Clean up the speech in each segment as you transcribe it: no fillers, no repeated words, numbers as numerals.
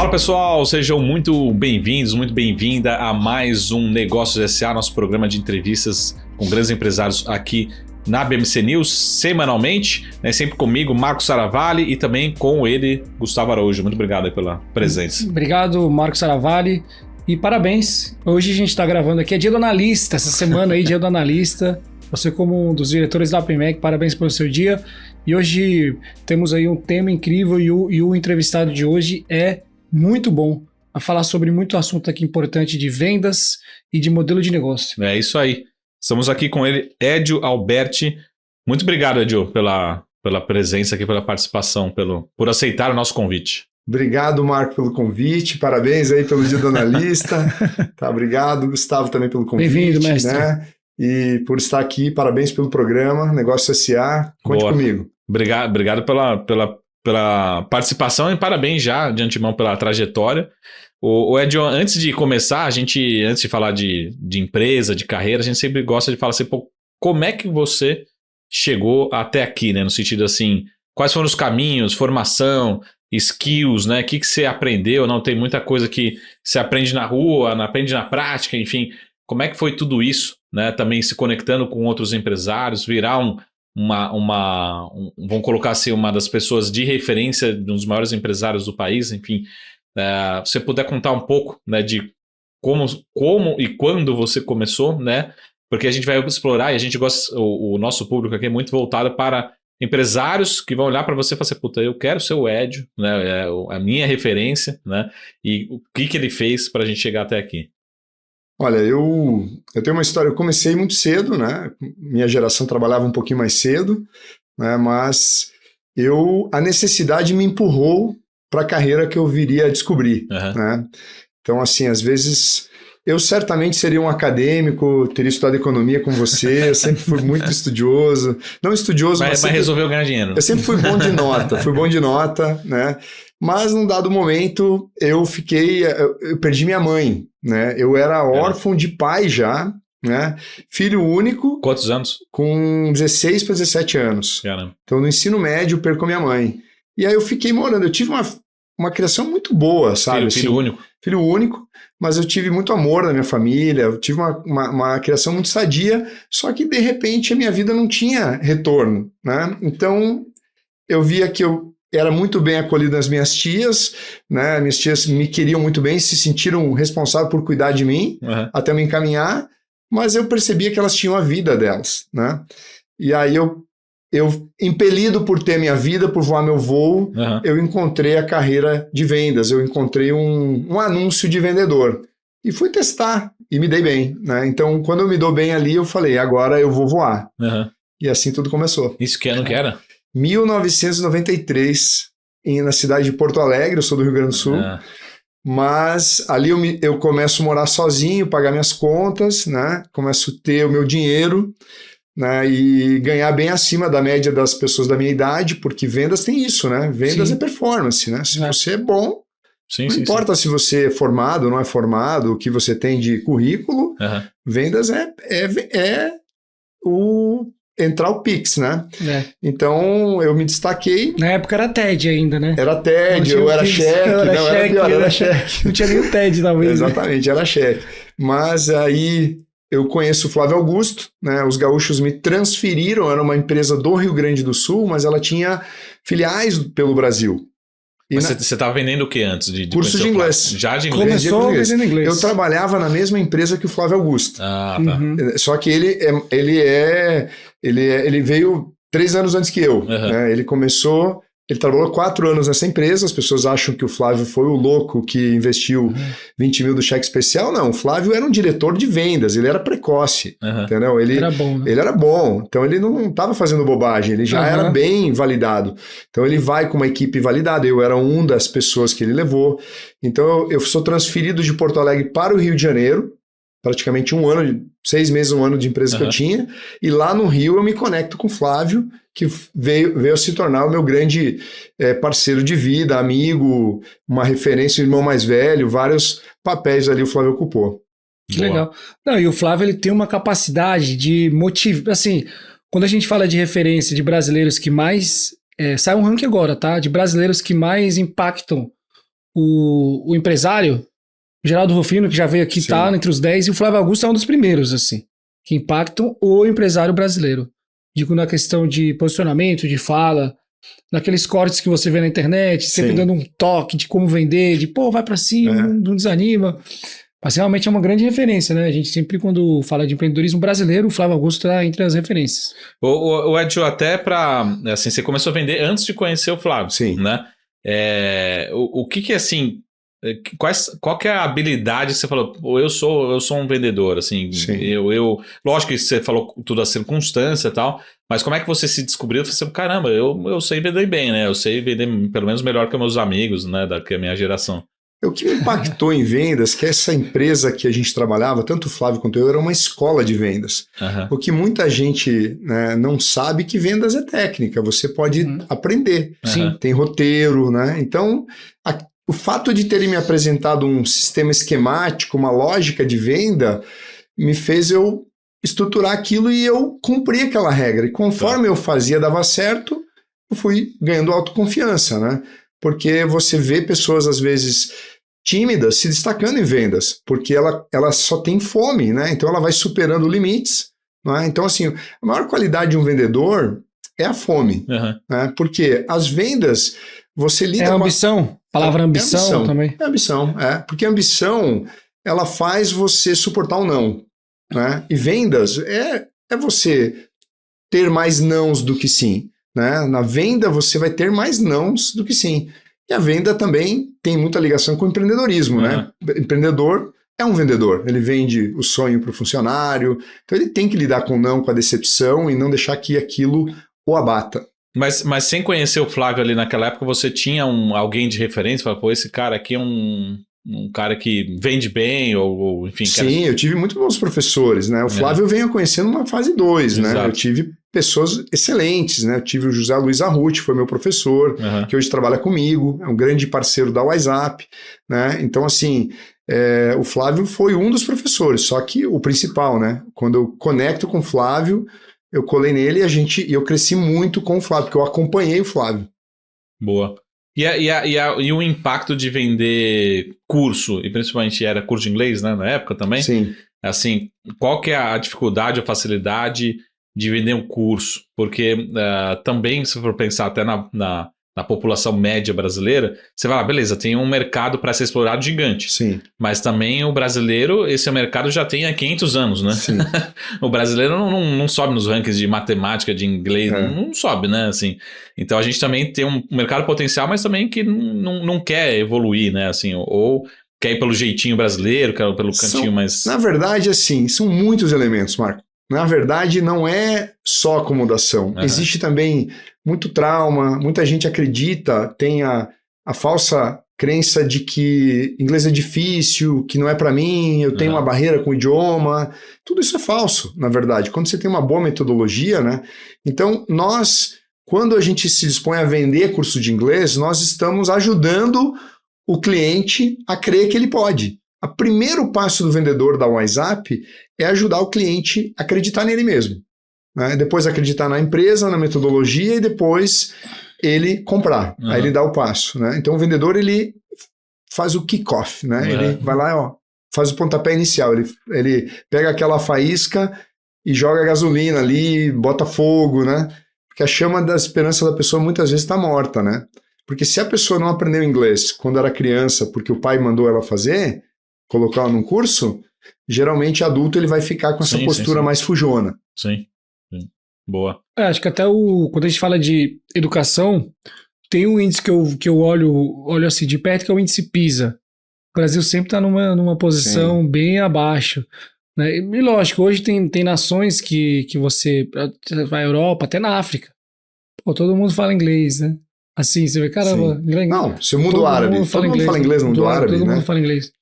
Fala pessoal, sejam muito bem-vindos, muito bem-vinda a mais um Negócios S.A., nosso programa de entrevistas com grandes empresários aqui na BMC News, semanalmente, né, sempre comigo, Marcos Saravalli, e também com ele, Gustavo Araújo. Muito obrigado aí pela presença. Obrigado, Marcos Saravalli, e parabéns. Hoje a gente está gravando aqui, é dia do analista, essa semana aí, dia do analista. Você como um dos diretores da APIMEC, parabéns pelo seu dia. E hoje temos aí um tema incrível e o entrevistado de hoje é muito bom a falar sobre muito assunto aqui importante de vendas e de modelo de negócio. É isso aí. Estamos aqui com ele, Edio Alberti. Muito obrigado, Edio, pela presença aqui, pela participação, por aceitar o nosso convite. Obrigado, Marco, pelo convite. Parabéns aí pelo dia do analista. Tá, obrigado, Gustavo, também pelo convite. Bem-vindo, mestre. Né? E por estar aqui, parabéns pelo programa, Negócio S.A., conte comigo. Obrigado pela participação e parabéns já de antemão pela trajetória. O Edio, antes de começar, antes de falar de empresa, de carreira, a gente sempre gosta de falar assim, pô, como é que você chegou até aqui, né? No sentido assim, quais foram os caminhos, formação, skills, né? O que você aprendeu? Não tem muita coisa que você aprende na rua, aprende na prática, enfim. Como é que foi tudo isso, né? Também se conectando com outros empresários, virar vamos colocar assim, uma das pessoas de referência, um dos maiores empresários do país, enfim. Se você puder contar um pouco, né, de como e quando você começou, né? Porque a gente vai explorar e a gente gosta, o nosso público aqui é muito voltado para empresários que vão olhar para você e falar assim, puta, eu quero ser o Edio, né? É a minha referência, né? E o que ele fez para a gente chegar até aqui? Olha, eu tenho uma história, eu comecei muito cedo, né? Minha geração trabalhava um pouquinho mais cedo, né? Mas a necessidade me empurrou para a carreira que eu viria a descobrir, né? Então, assim, às vezes, eu certamente seria um acadêmico, teria estudado economia com você, eu sempre fui muito estudioso, não estudioso, mas resolveu ganhar dinheiro. Eu sempre fui bom de nota, né? Mas num dado momento eu perdi minha mãe, né? Eu era órfão de pai já, né? Filho único. Quantos anos? Com 16 para 17 anos. Caramba. Então no ensino médio eu perco minha mãe. E aí eu fiquei morando, eu tive uma criação muito boa, sabe? Filho único? Filho único, mas eu tive muito amor na minha família, eu tive uma criação muito sadia, só que de repente a minha vida não tinha retorno, né? Então eu via que eu era muito bem acolhido nas minhas tias, né? Minhas tias me queriam muito bem, se sentiram responsáveis por cuidar de mim, até me encaminhar, mas eu percebia que elas tinham a vida delas, né? E aí eu impelido por ter minha vida, por voar meu voo, eu encontrei a carreira de vendas, eu encontrei um anúncio de vendedor e fui testar e me dei bem, né? Então, quando eu me dou bem ali, eu falei, agora eu vou voar. E assim tudo começou. Isso que ano que era? 1993, na cidade de Porto Alegre, eu sou do Rio Grande do Sul, mas ali eu começo a morar sozinho, pagar minhas contas, né? Começo a ter o meu dinheiro, né? E ganhar bem acima da média das pessoas da minha idade, porque vendas tem isso, né? Vendas é performance, né? Se você é bom, não importa se você é formado ou não é formado, o que você tem de currículo, vendas é entrar o Pix, né? Então, eu me destaquei. Na época era TED ainda, né? Era TED, eu era cheque. Era cheque. Não tinha nem o TED, talvez. Exatamente, era cheque. Mas aí eu conheço o Flávio Augusto, né? Os gaúchos me transferiram, era uma empresa do Rio Grande do Sul, mas ela tinha filiais pelo Brasil. Mas você estava vendendo o que antes? Curso de inglês. Já de inglês? Começou vendendo inglês. Eu trabalhava na mesma empresa que o Flávio Augusto. Tá. Só que ele veio 3 anos antes que eu. Né? Ele trabalhou 4 anos nessa empresa. As pessoas acham que o Flávio foi o louco que investiu 20 mil do cheque especial. Não, o Flávio era um diretor de vendas, ele era precoce, entendeu? Ele era bom, né? Ele era bom, então ele não estava fazendo bobagem, ele já era bem validado. Então ele vai com uma equipe validada, eu era uma das pessoas que ele levou. Então eu sou transferido de Porto Alegre para o Rio de Janeiro, praticamente 6 meses, 1 ano de empresa que eu tinha, e lá no Rio eu me conecto com o Flávio, que veio a se tornar o meu grande parceiro de vida, amigo, uma referência, irmão mais velho, vários papéis ali o Flávio ocupou. Que legal. Não, e o Flávio ele tem uma capacidade de motivar, assim, quando a gente fala de referência de brasileiros que mais, sai um ranking agora, tá? De brasileiros que mais impactam o empresário, o Geraldo Rufino, que já veio aqui, tá entre os 10, e o Flávio Augusto é um dos primeiros, assim, que impactam o empresário brasileiro. Digo, na questão de posicionamento, de fala, naqueles cortes que você vê na internet, sempre dando um toque de como vender, de pô, vai pra cima, não desanima. Mas realmente é uma grande referência, né? A gente sempre, quando fala de empreendedorismo brasileiro, o Flávio Augusto está entre as referências. O Edson, até para, assim, você começou a vender antes de conhecer o Flávio, né? O que assim, qual que é a habilidade que você falou? Eu sou um vendedor, assim, lógico que você falou tudo a circunstância e tal, mas como é que você se descobriu? Você falou, caramba, eu sei vender bem, né? Eu sei vender pelo menos melhor que meus amigos, né? Que a minha geração. O que me impactou em vendas, que essa empresa que a gente trabalhava, tanto o Flávio quanto eu, era uma escola de vendas. O que muita gente, né, não sabe que vendas é técnica, você pode aprender. Tem roteiro, né? Então, o fato de terem me apresentado um sistema esquemático, uma lógica de venda, me fez eu estruturar aquilo e eu cumpri aquela regra. E conforme eu fazia, dava certo, eu fui ganhando autoconfiança, né? Porque você vê pessoas, às vezes, tímidas se destacando em vendas, porque ela só tem fome, né? Então ela vai superando limites, né? Então, assim, a maior qualidade de um vendedor é a fome, né? Porque as vendas, você lida com... É ambição, palavra ambição também. É ambição, porque a ambição, ela faz você suportar o não, né? E vendas é você ter mais nãos do que sim. Né? Na venda você vai ter mais nãos do que sim. E a venda também tem muita ligação com o empreendedorismo, né? O empreendedor é um vendedor, ele vende o sonho para o funcionário, então ele tem que lidar com o não, com a decepção e não deixar que aquilo o abata. Mas sem conhecer o Flávio ali naquela época, você tinha alguém de referência? Fala, pô, esse cara aqui é um cara que vende bem, ou enfim... Sim, eu tive muito bons professores, né? O Flávio eu venho conhecendo numa fase 2, né? Eu tive pessoas excelentes, né? Eu tive o José Luiz Arruti, foi meu professor, que hoje trabalha comigo, é um grande parceiro da WhatsApp, né? Então, assim, o Flávio foi um dos professores, só que o principal, né? Quando eu conecto com o Flávio, eu colei nele e eu cresci muito com o Flávio, porque eu acompanhei o Flávio. Boa. E o impacto de vender curso, e principalmente era curso de inglês, né, na época também? Sim. Assim, qual que é a dificuldade ou facilidade de vender um curso? Porque também, se for pensar até na população média brasileira, você vai lá, beleza, tem um mercado para ser explorado gigante. Sim. Mas também o brasileiro, esse mercado já tem há 500 anos, né? Sim. O brasileiro não sobe nos rankings de matemática, de inglês, não sobe, né? Assim, então a gente também tem um mercado potencial, mas também que não quer evoluir, né? Assim, ou quer ir pelo jeitinho brasileiro, quer ir pelo cantinho mais... Na verdade, assim, são muitos elementos, Marco. Na verdade, não é só acomodação. Existe também muito trauma, muita gente acredita, tem a falsa crença de que inglês é difícil, que não é para mim, eu tenho uma barreira com o idioma. Tudo isso é falso, na verdade. Quando você tem uma boa metodologia, né? Então, quando a gente se dispõe a vender curso de inglês, nós estamos ajudando o cliente a crer que ele pode. O primeiro passo do vendedor da WhatsApp é ajudar o cliente a acreditar nele mesmo, né? Depois acreditar na empresa, na metodologia e depois ele comprar. Aí ele dá o passo, né? Então o vendedor, ele faz o kick-off, né? Ele vai lá, faz o pontapé inicial. Ele pega aquela faísca e joga gasolina ali, bota fogo, né? Porque a chama da esperança da pessoa muitas vezes está morta, né? Porque se a pessoa não aprendeu inglês quando era criança porque o pai mandou ela fazer, colocar ela num curso, geralmente adulto ele vai ficar com essa postura mais fujona. Sim. Boa. Acho que até quando a gente fala de educação, tem um índice que eu olho assim de perto, que é o índice PISA. O Brasil sempre está numa posição bem abaixo, né? E lógico, hoje tem nações que você vai à Europa, até na África. Pô, todo mundo fala inglês, né? Assim, você vê, caramba... Não, se o mundo árabe, todo mundo fala inglês no mundo árabe, né? Todo mundo fala inglês.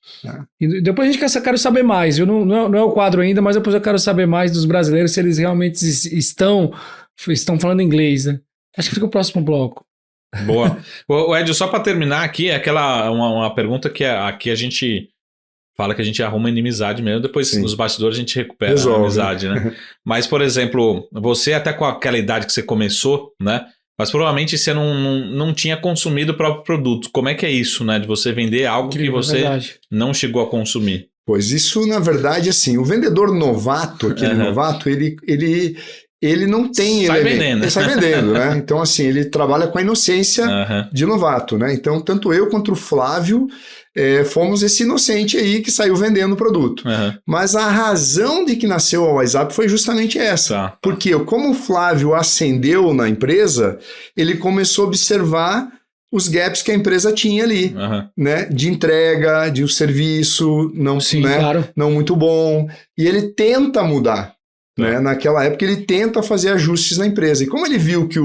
E depois a gente quer saber mais. Não é o quadro ainda, mas depois eu quero saber mais dos brasileiros, se eles realmente estão falando inglês, né? Acho que fica o próximo bloco. Boa. O Ed, só para terminar aqui, é uma pergunta que aqui a gente fala que a gente arruma inimizade mesmo, depois nos bastidores a gente recupera a amizade, né? Mas, por exemplo, você até com aquela idade que você começou, né? Mas provavelmente você não tinha consumido o próprio produto. Como é que é isso, né? De você vender algo que você não chegou a consumir? Pois isso, na verdade, assim, o vendedor novato, aquele novato, ele não tem... Sai vendendo. Ele sai vendendo, né? Então, assim, ele trabalha com a inocência de novato, né? Então, tanto eu quanto o Flávio fomos esse inocente aí que saiu vendendo o produto. Mas a razão de que nasceu a WhatsApp foi justamente essa. Porque como o Flávio ascendeu na empresa, ele começou a observar os gaps que a empresa tinha ali, né? De entrega, de um serviço não muito bom. E ele tenta mudar. Né? Naquela época ele tenta fazer ajustes na empresa. E como ele viu que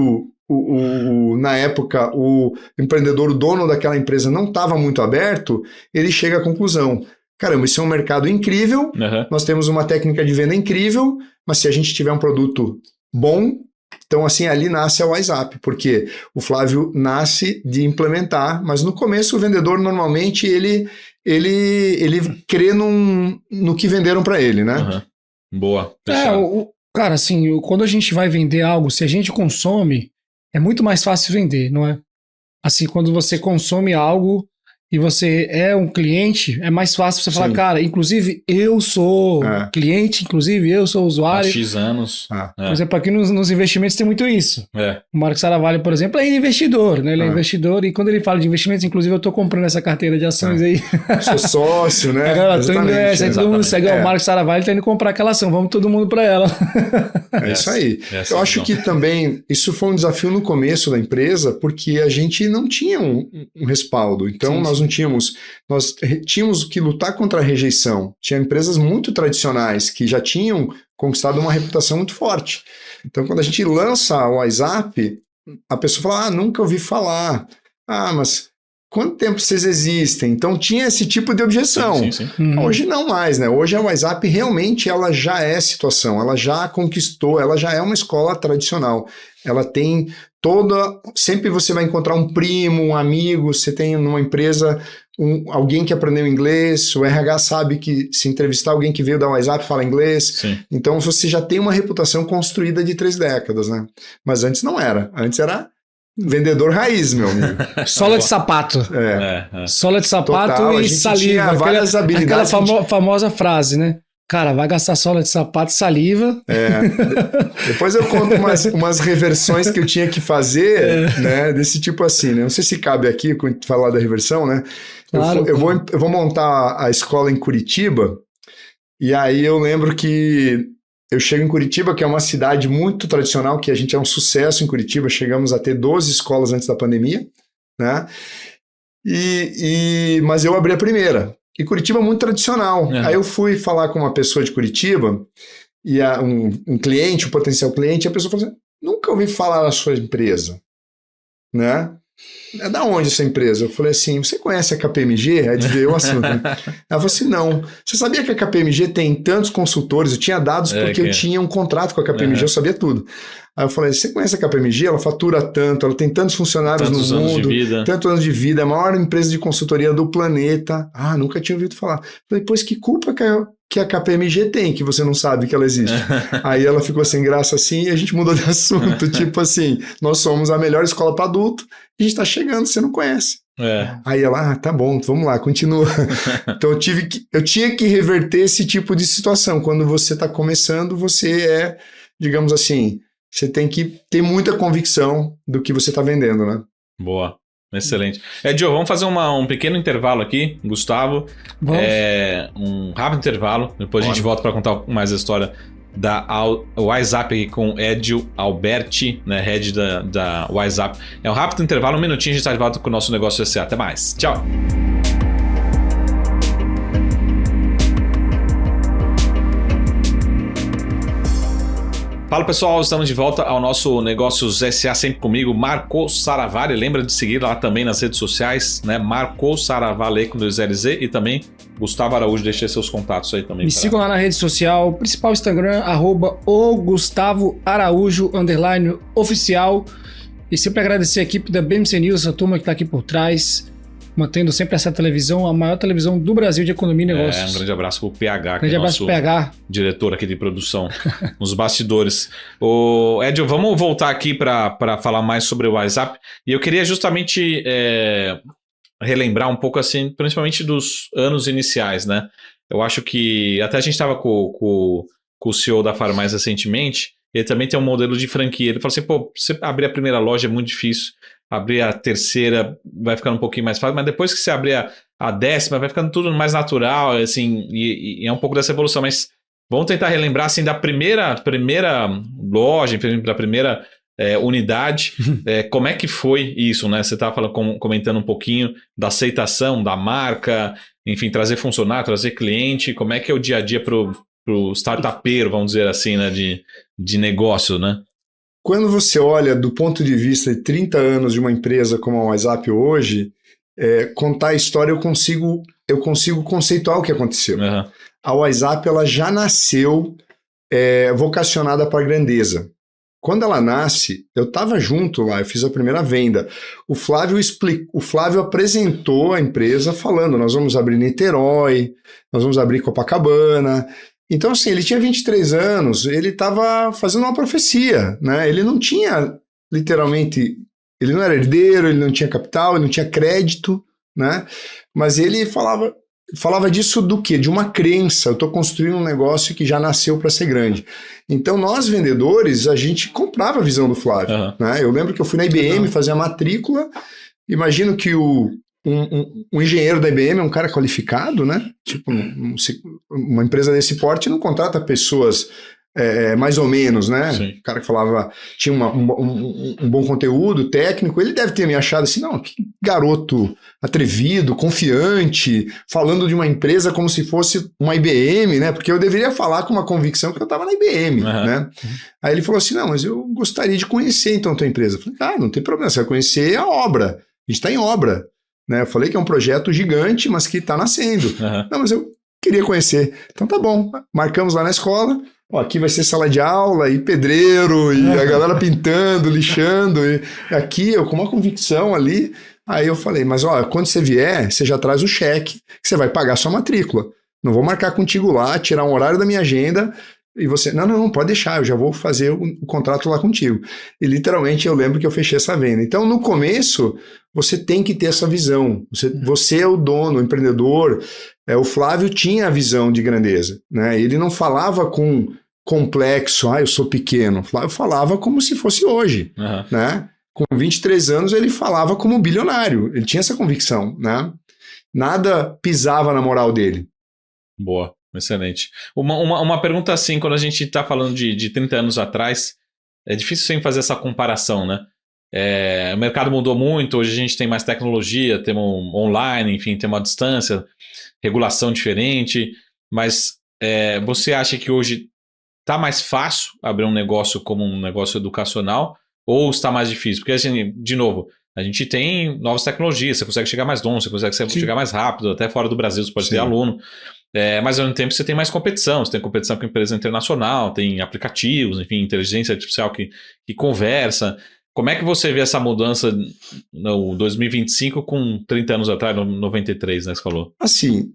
na época o empreendedor, o dono daquela empresa não estava muito aberto, ele chega à conclusão: caramba, isso é um mercado incrível, nós temos uma técnica de venda incrível, mas se a gente tiver um produto bom, então assim, ali nasce a WhatsApp, porque o Flávio nasce de implementar, mas no começo o vendedor normalmente ele crê no que venderam para ele, né? Boa. Cara, assim, quando a gente vai vender algo, se a gente consome, é muito mais fácil vender, não é? Assim, quando você consome algo e você é um cliente, é mais fácil você falar, cara, inclusive eu sou cliente, inclusive eu sou usuário. Há X anos. Por exemplo, aqui nos investimentos tem muito isso. O Marcos Saravalli, por exemplo, é investidor, né? Ele é investidor e quando ele fala de investimentos, inclusive eu tô comprando essa carteira de ações aí. Sou sócio, né? Todo mundo segue o Marcos Saravalli, tá indo comprar aquela ação, vamos todo mundo para ela. É isso aí. Eu acho que também isso foi um desafio no começo da empresa, porque a gente não tinha um respaldo. Então, nós tínhamos que lutar contra a rejeição. Tinha empresas muito tradicionais que já tinham conquistado uma reputação muito forte. Então, quando a gente lança o WhatsApp, a pessoa fala, nunca ouvi falar. Mas quanto tempo vocês existem? Então, tinha esse tipo de objeção. Hoje não mais, né? Hoje a WhatsApp realmente ela já é situação, ela já conquistou, ela já é uma escola tradicional. Ela tem sempre você vai encontrar um primo, um amigo, você tem numa empresa alguém que aprendeu inglês, o RH sabe que se entrevistar alguém que veio da WhatsApp fala inglês, então você já tem uma reputação construída de 3 décadas, né? Mas antes não era, antes era vendedor raiz, meu amigo. Sola de sapato. Sola de sapato. Total, e saliva. Aquela famosa frase, né? Cara, vai gastar sola de sapato e saliva. Depois eu conto umas reversões que eu tinha que fazer, né? Desse tipo assim, né? Não sei se cabe aqui falar da reversão, né? Claro, eu vou montar a escola em Curitiba, e aí eu lembro que eu chego em Curitiba, que é uma cidade muito tradicional, que a gente é um sucesso em Curitiba, chegamos a ter 12 escolas antes da pandemia, né? Mas eu abri a primeira. E Curitiba é muito tradicional. Aí eu fui falar com uma pessoa de Curitiba, e um cliente, um potencial cliente, e a pessoa falou assim, nunca ouvi falar da sua empresa, né? É da onde essa empresa? Eu falei assim, você conhece a KPMG? Aí desviou o assunto. Né? Ela falou assim, não. Você sabia que a KPMG tem tantos consultores? Eu tinha dados porque eu tinha um contrato com a KPMG, eu sabia tudo. Aí eu falei, você conhece a KPMG? Ela fatura tanto, ela tem tantos funcionários no mundo, tantos anos de vida, é a maior empresa de consultoria do planeta. Nunca tinha ouvido falar. Eu falei, pois que culpa que a KPMG tem, que você não sabe que ela existe? Aí ela ficou sem graça assim e a gente mudou de assunto. Tipo assim, nós somos a melhor escola para adulto, a gente tá chegando, você não conhece. Aí ela, tá bom, vamos lá, continua. Então eu tinha que reverter esse tipo de situação. Quando você tá começando, você digamos assim, você tem que ter muita convicção do que você tá vendendo, né? Boa. Excelente. Diogo, vamos fazer um pequeno intervalo aqui, Gustavo. Vamos. Um rápido intervalo. Depois a gente volta para contar mais a história da WhatsApp aqui com Edio Alberti, né, head da WhatsApp. É um rápido intervalo, 1 minutinho, a gente está de volta com o nosso negócio SA. Até mais. Tchau. Fala pessoal, estamos de volta ao nosso Negócios SA, sempre comigo, Marcos Saravalli. Lembra de seguir lá também nas redes sociais, né? Marcos Saravalli com 2LZ e também Gustavo Araújo, deixei seus contatos aí também. Me sigam lá na rede social, principal Instagram, @ogustavo_Araújo_oficial. E sempre agradecer a equipe da BMC News, a turma que está aqui por trás. mantendo sempre essa televisão, a maior televisão do Brasil de economia e negócios. Um grande abraço pro PH, grande abraço pro PH. Diretor aqui de produção, nos bastidores. Ed, vamos voltar aqui para falar mais sobre o WhatsApp. E eu queria justamente relembrar um pouco, assim, principalmente dos anos iniciais, né? Eu acho que até a gente estava com o CEO da Faro mais recentemente, ele também tem um modelo de franquia. Ele falou assim, pô, você abrir a primeira loja é muito difícil, abrir a terceira vai ficando um pouquinho mais fácil, mas depois que você abrir a 10ª, vai ficando tudo mais natural, assim, e é um pouco dessa evolução. Mas vamos tentar relembrar, assim, da primeira loja, da primeira unidade, como é que foi isso, né? Você estava comentando um pouquinho da aceitação da marca, enfim, trazer funcionário, trazer cliente, como é que é o dia a dia pro startupeiro, vamos dizer assim, né, de negócio, né? Quando você olha do ponto de vista de 30 anos de uma empresa como a WhatsApp hoje, contar a história eu consigo conceituar o que aconteceu. Uhum. A WhatsApp ela já nasceu vocacionada para a grandeza. Quando ela nasce, eu estava junto lá, eu fiz a primeira venda. O Flávio apresentou a empresa falando, nós vamos abrir Niterói, nós vamos abrir Copacabana. Então, assim, ele tinha 23 anos, ele estava fazendo uma profecia, né? Ele não tinha, literalmente, ele não era herdeiro, ele não tinha capital, ele não tinha crédito, né? Mas ele falava disso do quê? De uma crença. Eu estou construindo um negócio que já nasceu para ser grande. Então, nós vendedores, a gente comprava a visão do Flávio. Uhum. Né? Eu lembro que eu fui na IBM fazer a matrícula. Imagino que um engenheiro da IBM é um cara qualificado, né? Tipo, uma empresa desse porte não contrata pessoas mais ou menos, né? Sim. O cara que falava, tinha um bom conteúdo técnico, ele deve ter me achado assim, não, que garoto atrevido, confiante, falando de uma empresa como se fosse uma IBM, né? Porque eu deveria falar com uma convicção que eu estava na IBM, né? Aí ele falou assim, não, mas eu gostaria de conhecer então a tua empresa. Eu falei, não tem problema, você vai conhecer a obra, a gente está em obra, né? Eu falei que é um projeto gigante, mas que está nascendo. Não, mas eu queria conhecer. Então tá bom, marcamos lá na escola. Aqui vai ser sala de aula e pedreiro e a galera pintando, lixando. E aqui eu com uma convicção ali. Aí eu falei, mas quando você vier, você já traz o cheque que você vai pagar a sua matrícula. Não vou marcar contigo lá, tirar um horário da minha agenda e você... Não, pode deixar, eu já vou fazer o contrato lá contigo. E literalmente eu lembro que eu fechei essa venda. Então no começo você tem que ter essa visão. Você é o dono, o empreendedor. O Flávio tinha a visão de grandeza, né? Ele não falava com complexo, eu sou pequeno. O Flávio falava como se fosse hoje, né? Com 23 anos ele falava como bilionário, ele tinha essa convicção, né? Nada pisava na moral dele. Boa, excelente. Uma pergunta assim, quando a gente está falando de 30 anos atrás, é difícil sempre fazer essa comparação, né? O mercado mudou muito, hoje a gente tem mais tecnologia, temos online, enfim, tem uma distância, regulação diferente, mas você acha que hoje está mais fácil abrir um negócio como um negócio educacional ou está mais difícil? Porque, assim, de novo, a gente tem novas tecnologias, você consegue chegar mais longe, você consegue chegar mais rápido, até fora do Brasil você pode ter aluno, mas ao mesmo tempo você tem mais competição, você tem competição com empresa internacional, tem aplicativos, enfim, inteligência artificial que conversa. Como é que você vê essa mudança no 2025 com 30 anos atrás, no 93, né, você falou? Assim,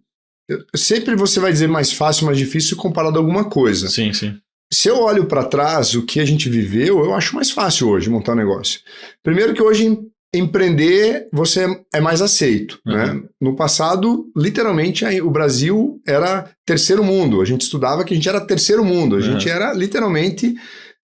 sempre você vai dizer mais fácil, mais difícil comparado a alguma coisa. Sim, sim. Se eu olho para trás, o que a gente viveu, eu acho mais fácil hoje montar um negócio. Primeiro que hoje empreender você é mais aceito, né? No passado, literalmente, o Brasil era terceiro mundo. A gente estudava que a gente era terceiro mundo. A gente era literalmente...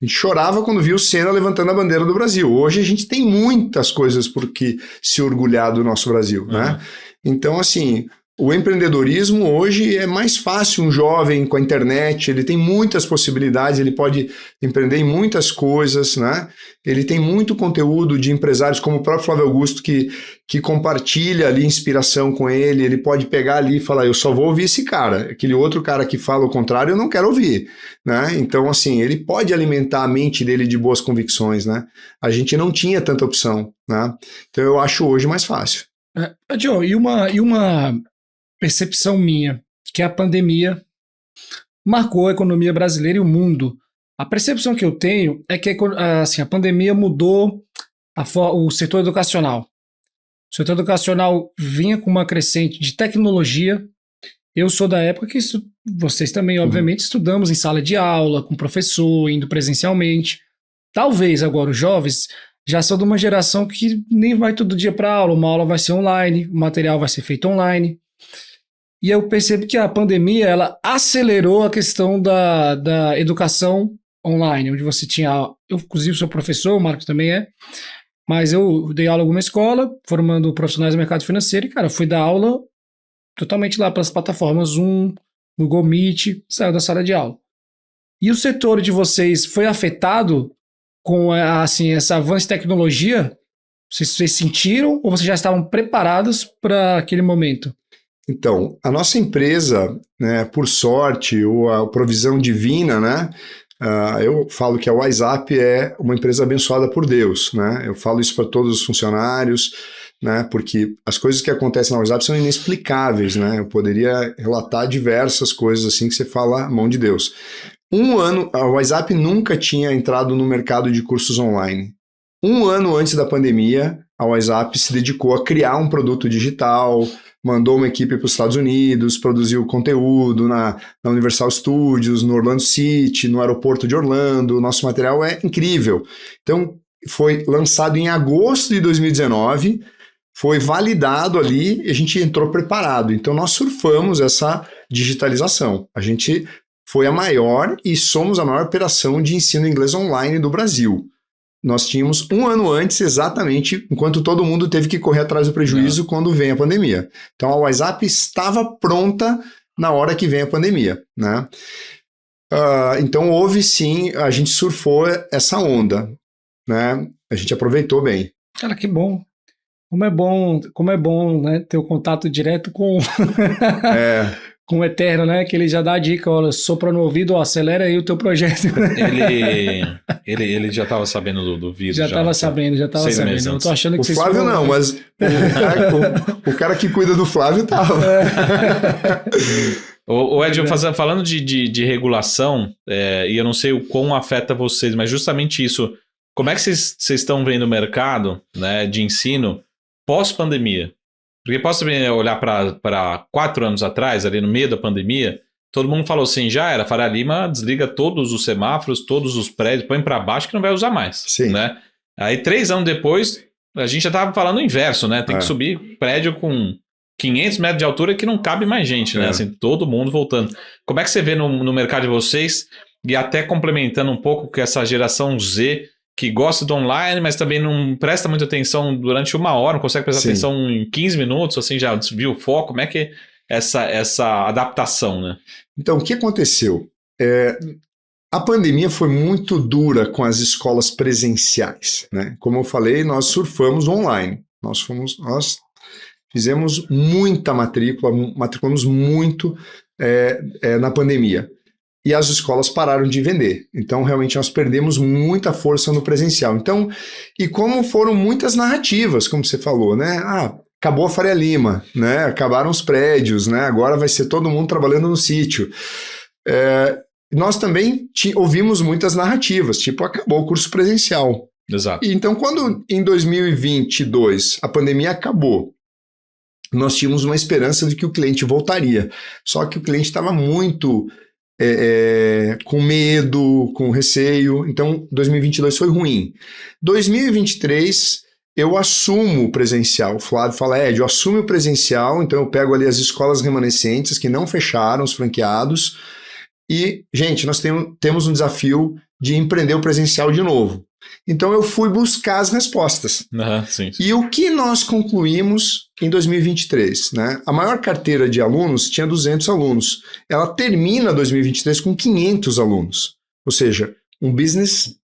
A gente chorava quando via o Senna levantando a bandeira do Brasil. Hoje a gente tem muitas coisas por que se orgulhar do nosso Brasil, né? Então, assim... O empreendedorismo hoje é mais fácil, um jovem com a internet, ele tem muitas possibilidades, ele pode empreender em muitas coisas, né? Ele tem muito conteúdo de empresários como o próprio Flávio Augusto que compartilha ali inspiração com ele pode pegar ali e falar, eu só vou ouvir esse cara, aquele outro cara que fala o contrário eu não quero ouvir, né? Então assim, ele pode alimentar a mente dele de boas convicções, né? A gente não tinha tanta opção, né? Então eu acho hoje mais fácil. Joe, e uma percepção minha, que a pandemia marcou a economia brasileira e o mundo. A percepção que eu tenho é que assim, a pandemia mudou o setor educacional. O setor educacional vinha com uma crescente de tecnologia. Eu sou da época que vocês também, obviamente, estudamos em sala de aula, com professor, indo presencialmente. Talvez agora os jovens já são de uma geração que nem vai todo dia para aula, uma aula vai ser online, o material vai ser feito online. E eu percebo que a pandemia ela acelerou a questão da educação online, onde você tinha... Eu, inclusive, sou professor, o Marcos também é, mas eu dei aula em alguma escola, formando profissionais do mercado financeiro, e, cara, fui dar aula totalmente lá pelas plataformas Zoom, Google Meet, saiu da sala de aula. E o setor de vocês foi afetado com assim, essa avanço de tecnologia? Vocês sentiram ou vocês já estavam preparados para aquele momento? Então, a nossa empresa, né, por sorte, ou a provisão divina, né, eu falo que a WhatsApp é uma empresa abençoada por Deus, né? Eu falo isso para todos os funcionários, né? Porque as coisas que acontecem na WhatsApp são inexplicáveis, né? Eu poderia relatar diversas coisas assim que você fala, mão de Deus. Um ano, a WhatsApp nunca tinha entrado no mercado de cursos online. Um ano antes da pandemia, a WhatsApp se dedicou a criar um produto digital, mandou uma equipe para os Estados Unidos, produziu conteúdo na Universal Studios, no Orlando City, no aeroporto de Orlando. O nosso material é incrível. Então, foi lançado em agosto de 2019, foi validado ali e a gente entrou preparado. Então, nós surfamos essa digitalização. A gente foi a maior e somos a maior operação de ensino inglês online do Brasil. Nós tínhamos um ano antes, exatamente, enquanto todo mundo teve que correr atrás do prejuízo quando vem a pandemia. Então, a WhatsApp estava pronta na hora que vem a pandemia, né? Então, houve sim, a gente surfou essa onda, né? A gente aproveitou bem. Cara, que bom. Como é bom, né, ter o contato direto com... com o Eterno, né? Que ele já dá a dica, olha, sopra no ouvido, ó, acelera aí o teu projeto. Ele já estava sabendo do vírus. Já estava sabendo. Eu tô achando que o Flávio não, mas o cara que cuida do Flávio estava. O Ed, falando de regulação, e eu não sei o quão afeta vocês, mas justamente isso, como é que vocês estão vendo o mercado, né, de ensino pós-pandemia? Porque posso também olhar para 4 anos atrás, ali no meio da pandemia, todo mundo falou assim, já era, Faria Lima desliga todos os semáforos, todos os prédios, põe para baixo que não vai usar mais. Sim. Né? Aí 3 anos depois, a gente já estava falando o inverso, né? Tem que subir prédio com 500 metros de altura que não cabe mais gente, né? Assim, todo mundo voltando. Como é que você vê no mercado de vocês, e até complementando um pouco com essa geração Z, que gosta do online, mas também não presta muita atenção durante 1 hora, não consegue prestar atenção em 15 minutos, assim, já desvia o foco. Como é que é essa adaptação, né? Então, o que aconteceu? A pandemia foi muito dura com as escolas presenciais, né? Como eu falei, nós surfamos online. Nós fizemos muita matrícula, matriculamos muito na pandemia. E as escolas pararam de vender. Então, realmente, nós perdemos muita força no presencial. Então, e como foram muitas narrativas, como você falou, né? Acabou a Faria Lima, né? Acabaram os prédios, né? Agora vai ser todo mundo trabalhando no sítio. Nós também ouvimos muitas narrativas, tipo, acabou o curso presencial. Exato. E então, quando em 2022 a pandemia acabou, nós tínhamos uma esperança de que o cliente voltaria. Só que o cliente estava muito... com medo, com receio. Então, 2022 foi ruim. 2023, eu assumo o presencial. O Flávio fala, Ed, eu assumo o presencial, então eu pego ali as escolas remanescentes que não fecharam, os franqueados, e, gente, nós temos um desafio de empreender o presencial de novo. Então, eu fui buscar as respostas. Sim. E o que nós concluímos em 2023? Né? A maior carteira de alunos tinha 200 alunos. Ela termina 2023 com 500 alunos. Ou seja, um business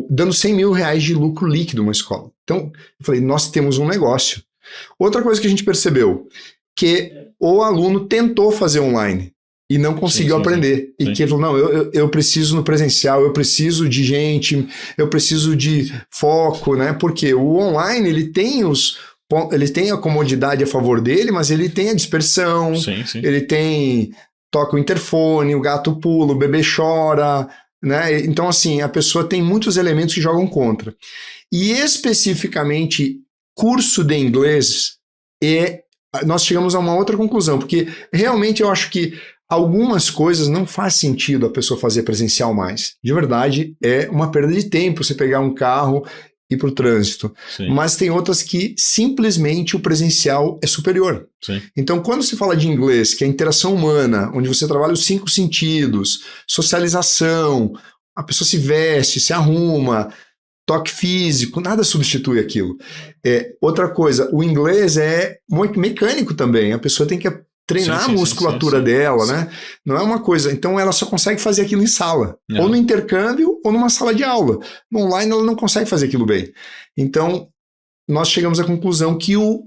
dando R$100 mil de lucro líquido uma escola. Então, eu falei, nós temos um negócio. Outra coisa que a gente percebeu, que o aluno tentou fazer online e não conseguiu aprender. E que ele falou, não, eu preciso no presencial, eu preciso de gente, eu preciso de foco, né? Porque o online, ele tem a comodidade a favor dele, mas ele tem a dispersão, ele tem, toca o interfone, o gato pula, o bebê chora, né? Então, assim, a pessoa tem muitos elementos que jogam contra. E especificamente curso de inglês nós chegamos a uma outra conclusão, porque realmente eu acho que algumas coisas não faz sentido a pessoa fazer presencial mais. De verdade, é uma perda de tempo você pegar um carro e ir para o trânsito. Sim. Mas tem outras que simplesmente o presencial é superior. Sim. Então, quando se fala de inglês, que é a interação humana, onde você trabalha os 5 sentidos, socialização, a pessoa se veste, se arruma, toque físico, nada substitui aquilo. Outra coisa, o inglês é muito mecânico também, a pessoa tem que treinar a musculatura dela, né? Não é uma coisa, então ela só consegue fazer aquilo em sala, ou no intercâmbio, ou numa sala de aula. No online ela não consegue fazer aquilo bem. Então, nós chegamos à conclusão que o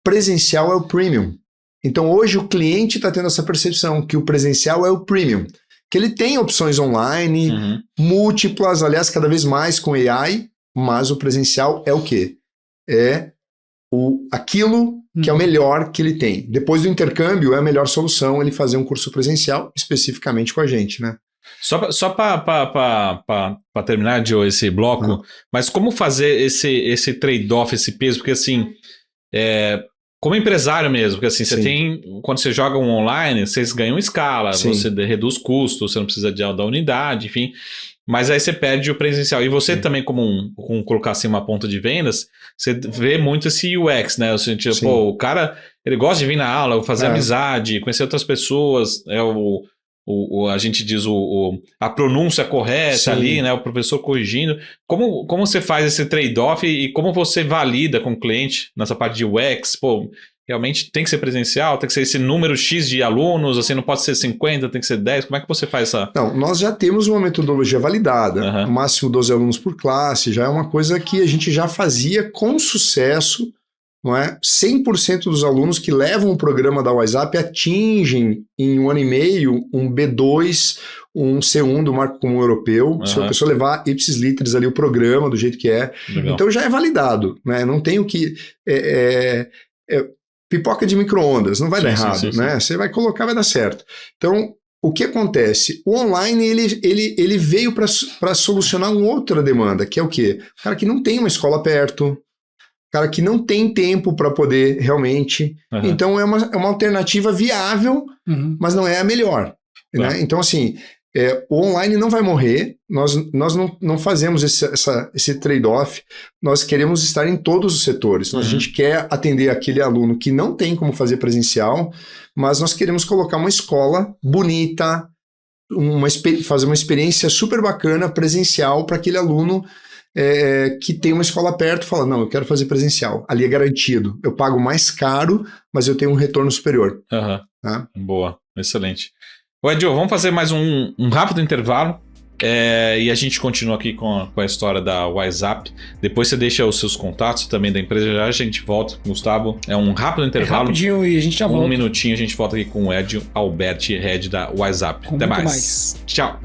presencial é o premium. Então, hoje o cliente está tendo essa percepção que o presencial é o premium, que ele tem opções online, múltiplas, aliás, cada vez mais com AI, mas o presencial é o quê? É aquilo que é o melhor que ele tem. Depois do intercâmbio, é a melhor solução ele fazer um curso presencial, especificamente com a gente, né? Só para terminar, Joe, esse bloco, mas como fazer esse trade-off, esse peso? Porque assim, como empresário mesmo, porque assim, você tem, quando você joga um online, vocês ganham escala, você reduz custos, você não precisa da unidade, enfim, mas aí você perde o presencial. E você também, como colocar assim uma ponta de vendas, você vê muito esse UX, né? O sentido, o cara, ele gosta de vir na aula, fazer amizade, conhecer outras pessoas, a gente diz a pronúncia correta ali, né? O professor corrigindo. Como você faz esse trade-off e como você valida com o cliente nessa parte de UX? Realmente tem que ser presencial, tem que ser esse número X de alunos, assim, não pode ser 50, tem que ser 10. Como é que você faz essa... Não, nós já temos uma metodologia validada, máximo 12 alunos por classe, já é uma coisa que a gente já fazia com sucesso, não é? 100% dos alunos que levam o programa da WhatsApp atingem em 1 ano e meio um B2, um C1 do Marco Comum Europeu, se a pessoa levar ipsis literis ali o programa do jeito que é. Legal. Então já é validado, né? Não tem o que... pipoca de micro-ondas, não vai dar errado, né? Você vai colocar, vai dar certo. Então, o que acontece? O online, ele veio para solucionar uma outra demanda, que é o quê? O cara que não tem uma escola perto, cara que não tem tempo para poder realmente. Então, é uma alternativa viável, mas não é a melhor. Né? Então, assim, o online não vai morrer, nós não fazemos esse trade-off, nós queremos estar em todos os setores. A gente quer atender aquele aluno que não tem como fazer presencial, mas nós queremos colocar uma escola bonita, fazer uma experiência super bacana presencial para aquele aluno que tem uma escola perto, fala, não, eu quero fazer presencial, ali é garantido, eu pago mais caro, mas eu tenho um retorno superior. Tá? Boa, excelente. Edio, vamos fazer mais um rápido intervalo e a gente continua aqui com a história da WhatsApp. Depois você deixa os seus contatos também da empresa, já a gente volta. Gustavo, é um rápido intervalo. Rapidinho e a gente já volta. 1 minutinho a gente volta aqui com o Edio Alberti, head da WhatsApp. Até mais. Tchau.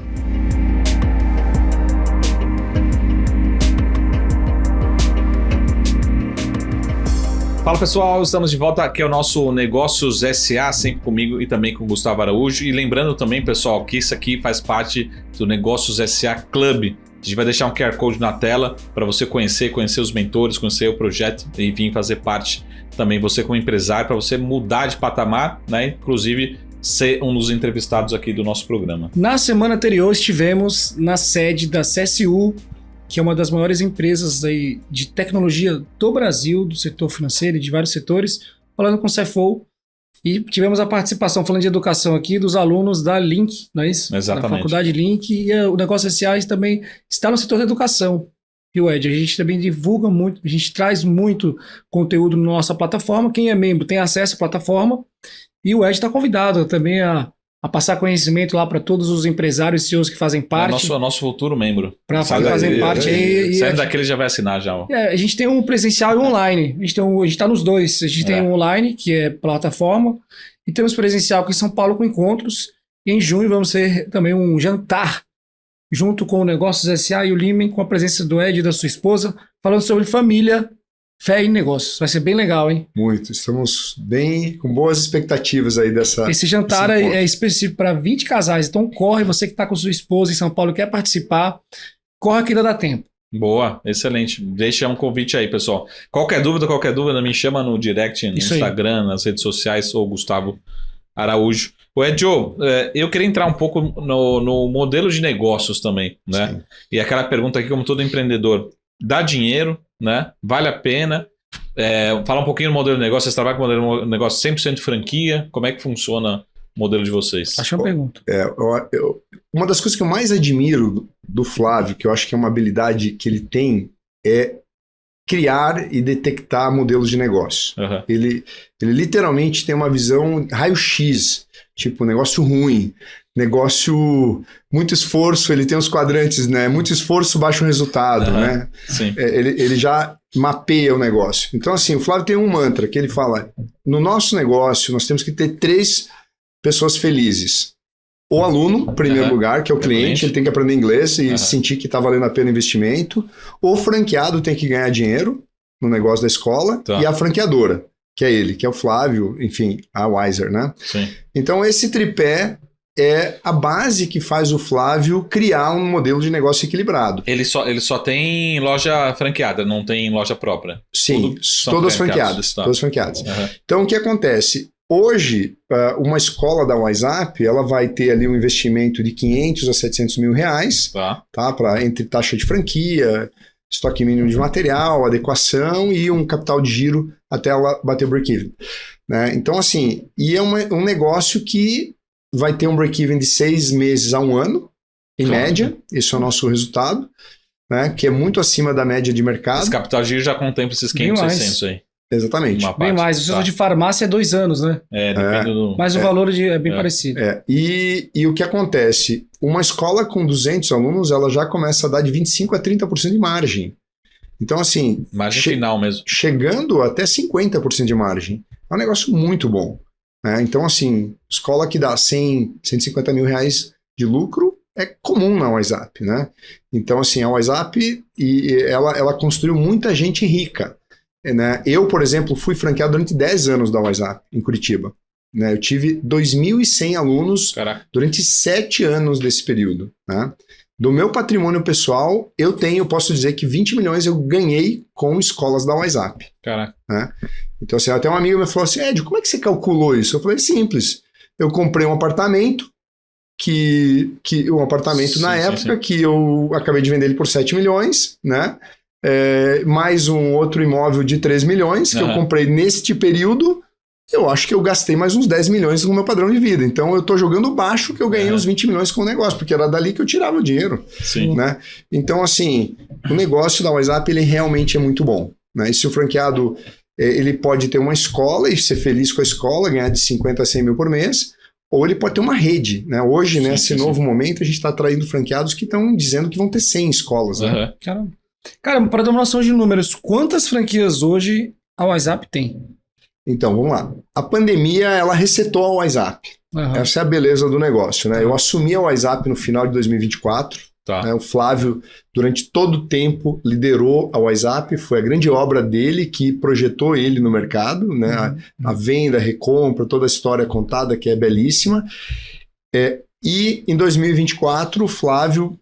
Fala pessoal, estamos de volta, aqui é o nosso Negócios SA, sempre comigo e também com o Gustavo Araújo. E lembrando também, pessoal, que isso aqui faz parte do Negócios SA Club. A gente vai deixar um QR Code na tela para você conhecer os mentores, conhecer o projeto e vir fazer parte também, você como empresário, para você mudar de patamar, né? Inclusive ser um dos entrevistados aqui do nosso programa. Na semana anterior estivemos na sede da CSU, que é uma das maiores empresas aí de tecnologia do Brasil, do setor financeiro e de vários setores, falando com o CFO. E tivemos a participação, falando de educação aqui, dos alunos da Link, não é isso? Exatamente. Da faculdade Link, e o Negócio SA também está no setor da educação. E o Ed, a gente também divulga muito, a gente traz muito conteúdo na nossa plataforma. Quem é membro tem acesso à plataforma. E o Ed está convidado também a passar conhecimento lá para todos os empresários e CEOs que fazem parte. É nosso futuro membro. Para fazer parte. Saindo daquele já vai assinar já. A gente tem um presencial e um online. A gente está nos dois. A gente tem um online, que é plataforma, e temos presencial aqui em São Paulo com encontros. E em junho vamos ter também um jantar, junto com o Negócios SA e o Limen, com a presença do Ed e da sua esposa, falando sobre família, fé e negócios. Vai ser bem legal, hein? Muito. Estamos bem com boas expectativas aí dessa... Esse jantar é específico para 20 casais. Então corre, você que está com sua esposa em São Paulo e quer participar, corre que ainda dá tempo. Boa, excelente. Deixa um convite aí, pessoal. Qualquer dúvida, me chama no direct, no Instagram, nas redes sociais, ou Gustavo Araújo. Edio, eu queria entrar um pouco no modelo de negócios também, né? Sim. E aquela pergunta aqui, como todo empreendedor, dá dinheiro, né? Vale a pena? Fala um pouquinho do modelo de negócio. Vocês trabalham com o modelo de negócio 100% franquia? Como é que funciona o modelo de vocês? Acho uma pergunta. Uma das coisas que eu mais admiro do Flávio, que eu acho que é uma habilidade que ele tem, é criar e detectar modelos de negócio. Uhum. Ele literalmente tem uma visão raio-x, tipo negócio ruim, negócio muito esforço, ele tem os quadrantes, né? Muito esforço, baixo resultado, né? Sim. Ele já mapeia o negócio. Então, assim, o Flávio tem um mantra que ele fala, no nosso negócio nós temos que ter 3 pessoas felizes. O aluno, em primeiro lugar, que é o cliente, ele tem que aprender inglês e sentir que está valendo a pena o investimento. O franqueado tem que ganhar dinheiro no negócio da escola. E a franqueadora, que é ele, que é o Flávio, enfim, a Wiser, né? Sim. Então esse tripé é a base que faz o Flávio criar um modelo de negócio equilibrado. Ele só tem loja franqueada, não tem loja própria? Sim, todas franqueadas. Todas franqueadas. Então o que acontece? Hoje, uma escola da WhatsApp, ela vai ter ali um investimento de 500 a 700 mil reais, entre taxa de franquia, estoque mínimo de material, adequação e um capital de giro até ela bater o break-even. Né? Então, assim, e é um negócio que vai ter um break-even de 6 meses a 1 ano, em média, esse é o nosso resultado, né? Que é muito acima da média de mercado. Esse capital de giro já contempla esses 500, 600 aí. Exatamente. Bem mais. O setor de farmácia é 2 anos, né? Depende do... Mas o valor é bem parecido. E o que acontece? Uma escola com 200 alunos, ela já começa a dar de 25% a 30% de margem. Então, assim... Margem final mesmo. Chegando até 50% de margem. É um negócio muito bom. Né? Então, assim, escola que dá 100, 150 mil reais de lucro é comum na WhatsApp, né? Então, assim, a WhatsApp, ela construiu muita gente rica. Né? Eu, por exemplo, fui franqueado durante 10 anos da WhatsApp, em Curitiba. Né? Eu tive 2.100 alunos durante 7 anos desse período. Né? Do meu patrimônio pessoal, eu posso dizer que 20 milhões eu ganhei com escolas da WhatsApp. Né? Então, assim, até um amigo me falou assim, Ed, como é que você calculou isso? Eu falei, simples. Eu comprei um apartamento, na época, que eu acabei de vender ele por 7 milhões, né? Mais um outro imóvel de 3 milhões que eu comprei neste período, eu acho que eu gastei mais uns 10 milhões no meu padrão de vida. Então eu estou jogando baixo que eu ganhei uns 20 milhões com o negócio, porque era dali que eu tirava o dinheiro. Sim. Né? Então, assim, o negócio da WhatsApp, ele realmente é muito bom. Né? E se o franqueado, ele pode ter uma escola e ser feliz com a escola, ganhar de 50 a 100 mil por mês, ou ele pode ter uma rede. Né? Hoje, nesse novo momento, a gente está atraindo franqueados que estão dizendo que vão ter 100 escolas. Né? Caramba. Cara, para dar uma noção de números, quantas franquias hoje a WhatsApp tem? Então, vamos lá. A pandemia, ela resetou a WhatsApp. Essa é a beleza do negócio, né? Eu assumi a WhatsApp no final de 2024. Né? O Flávio, durante todo o tempo, liderou a WhatsApp. Foi a grande obra dele que projetou ele no mercado. Né? A venda, a recompra, toda a história contada, que é belíssima. E em 2024, o Flávio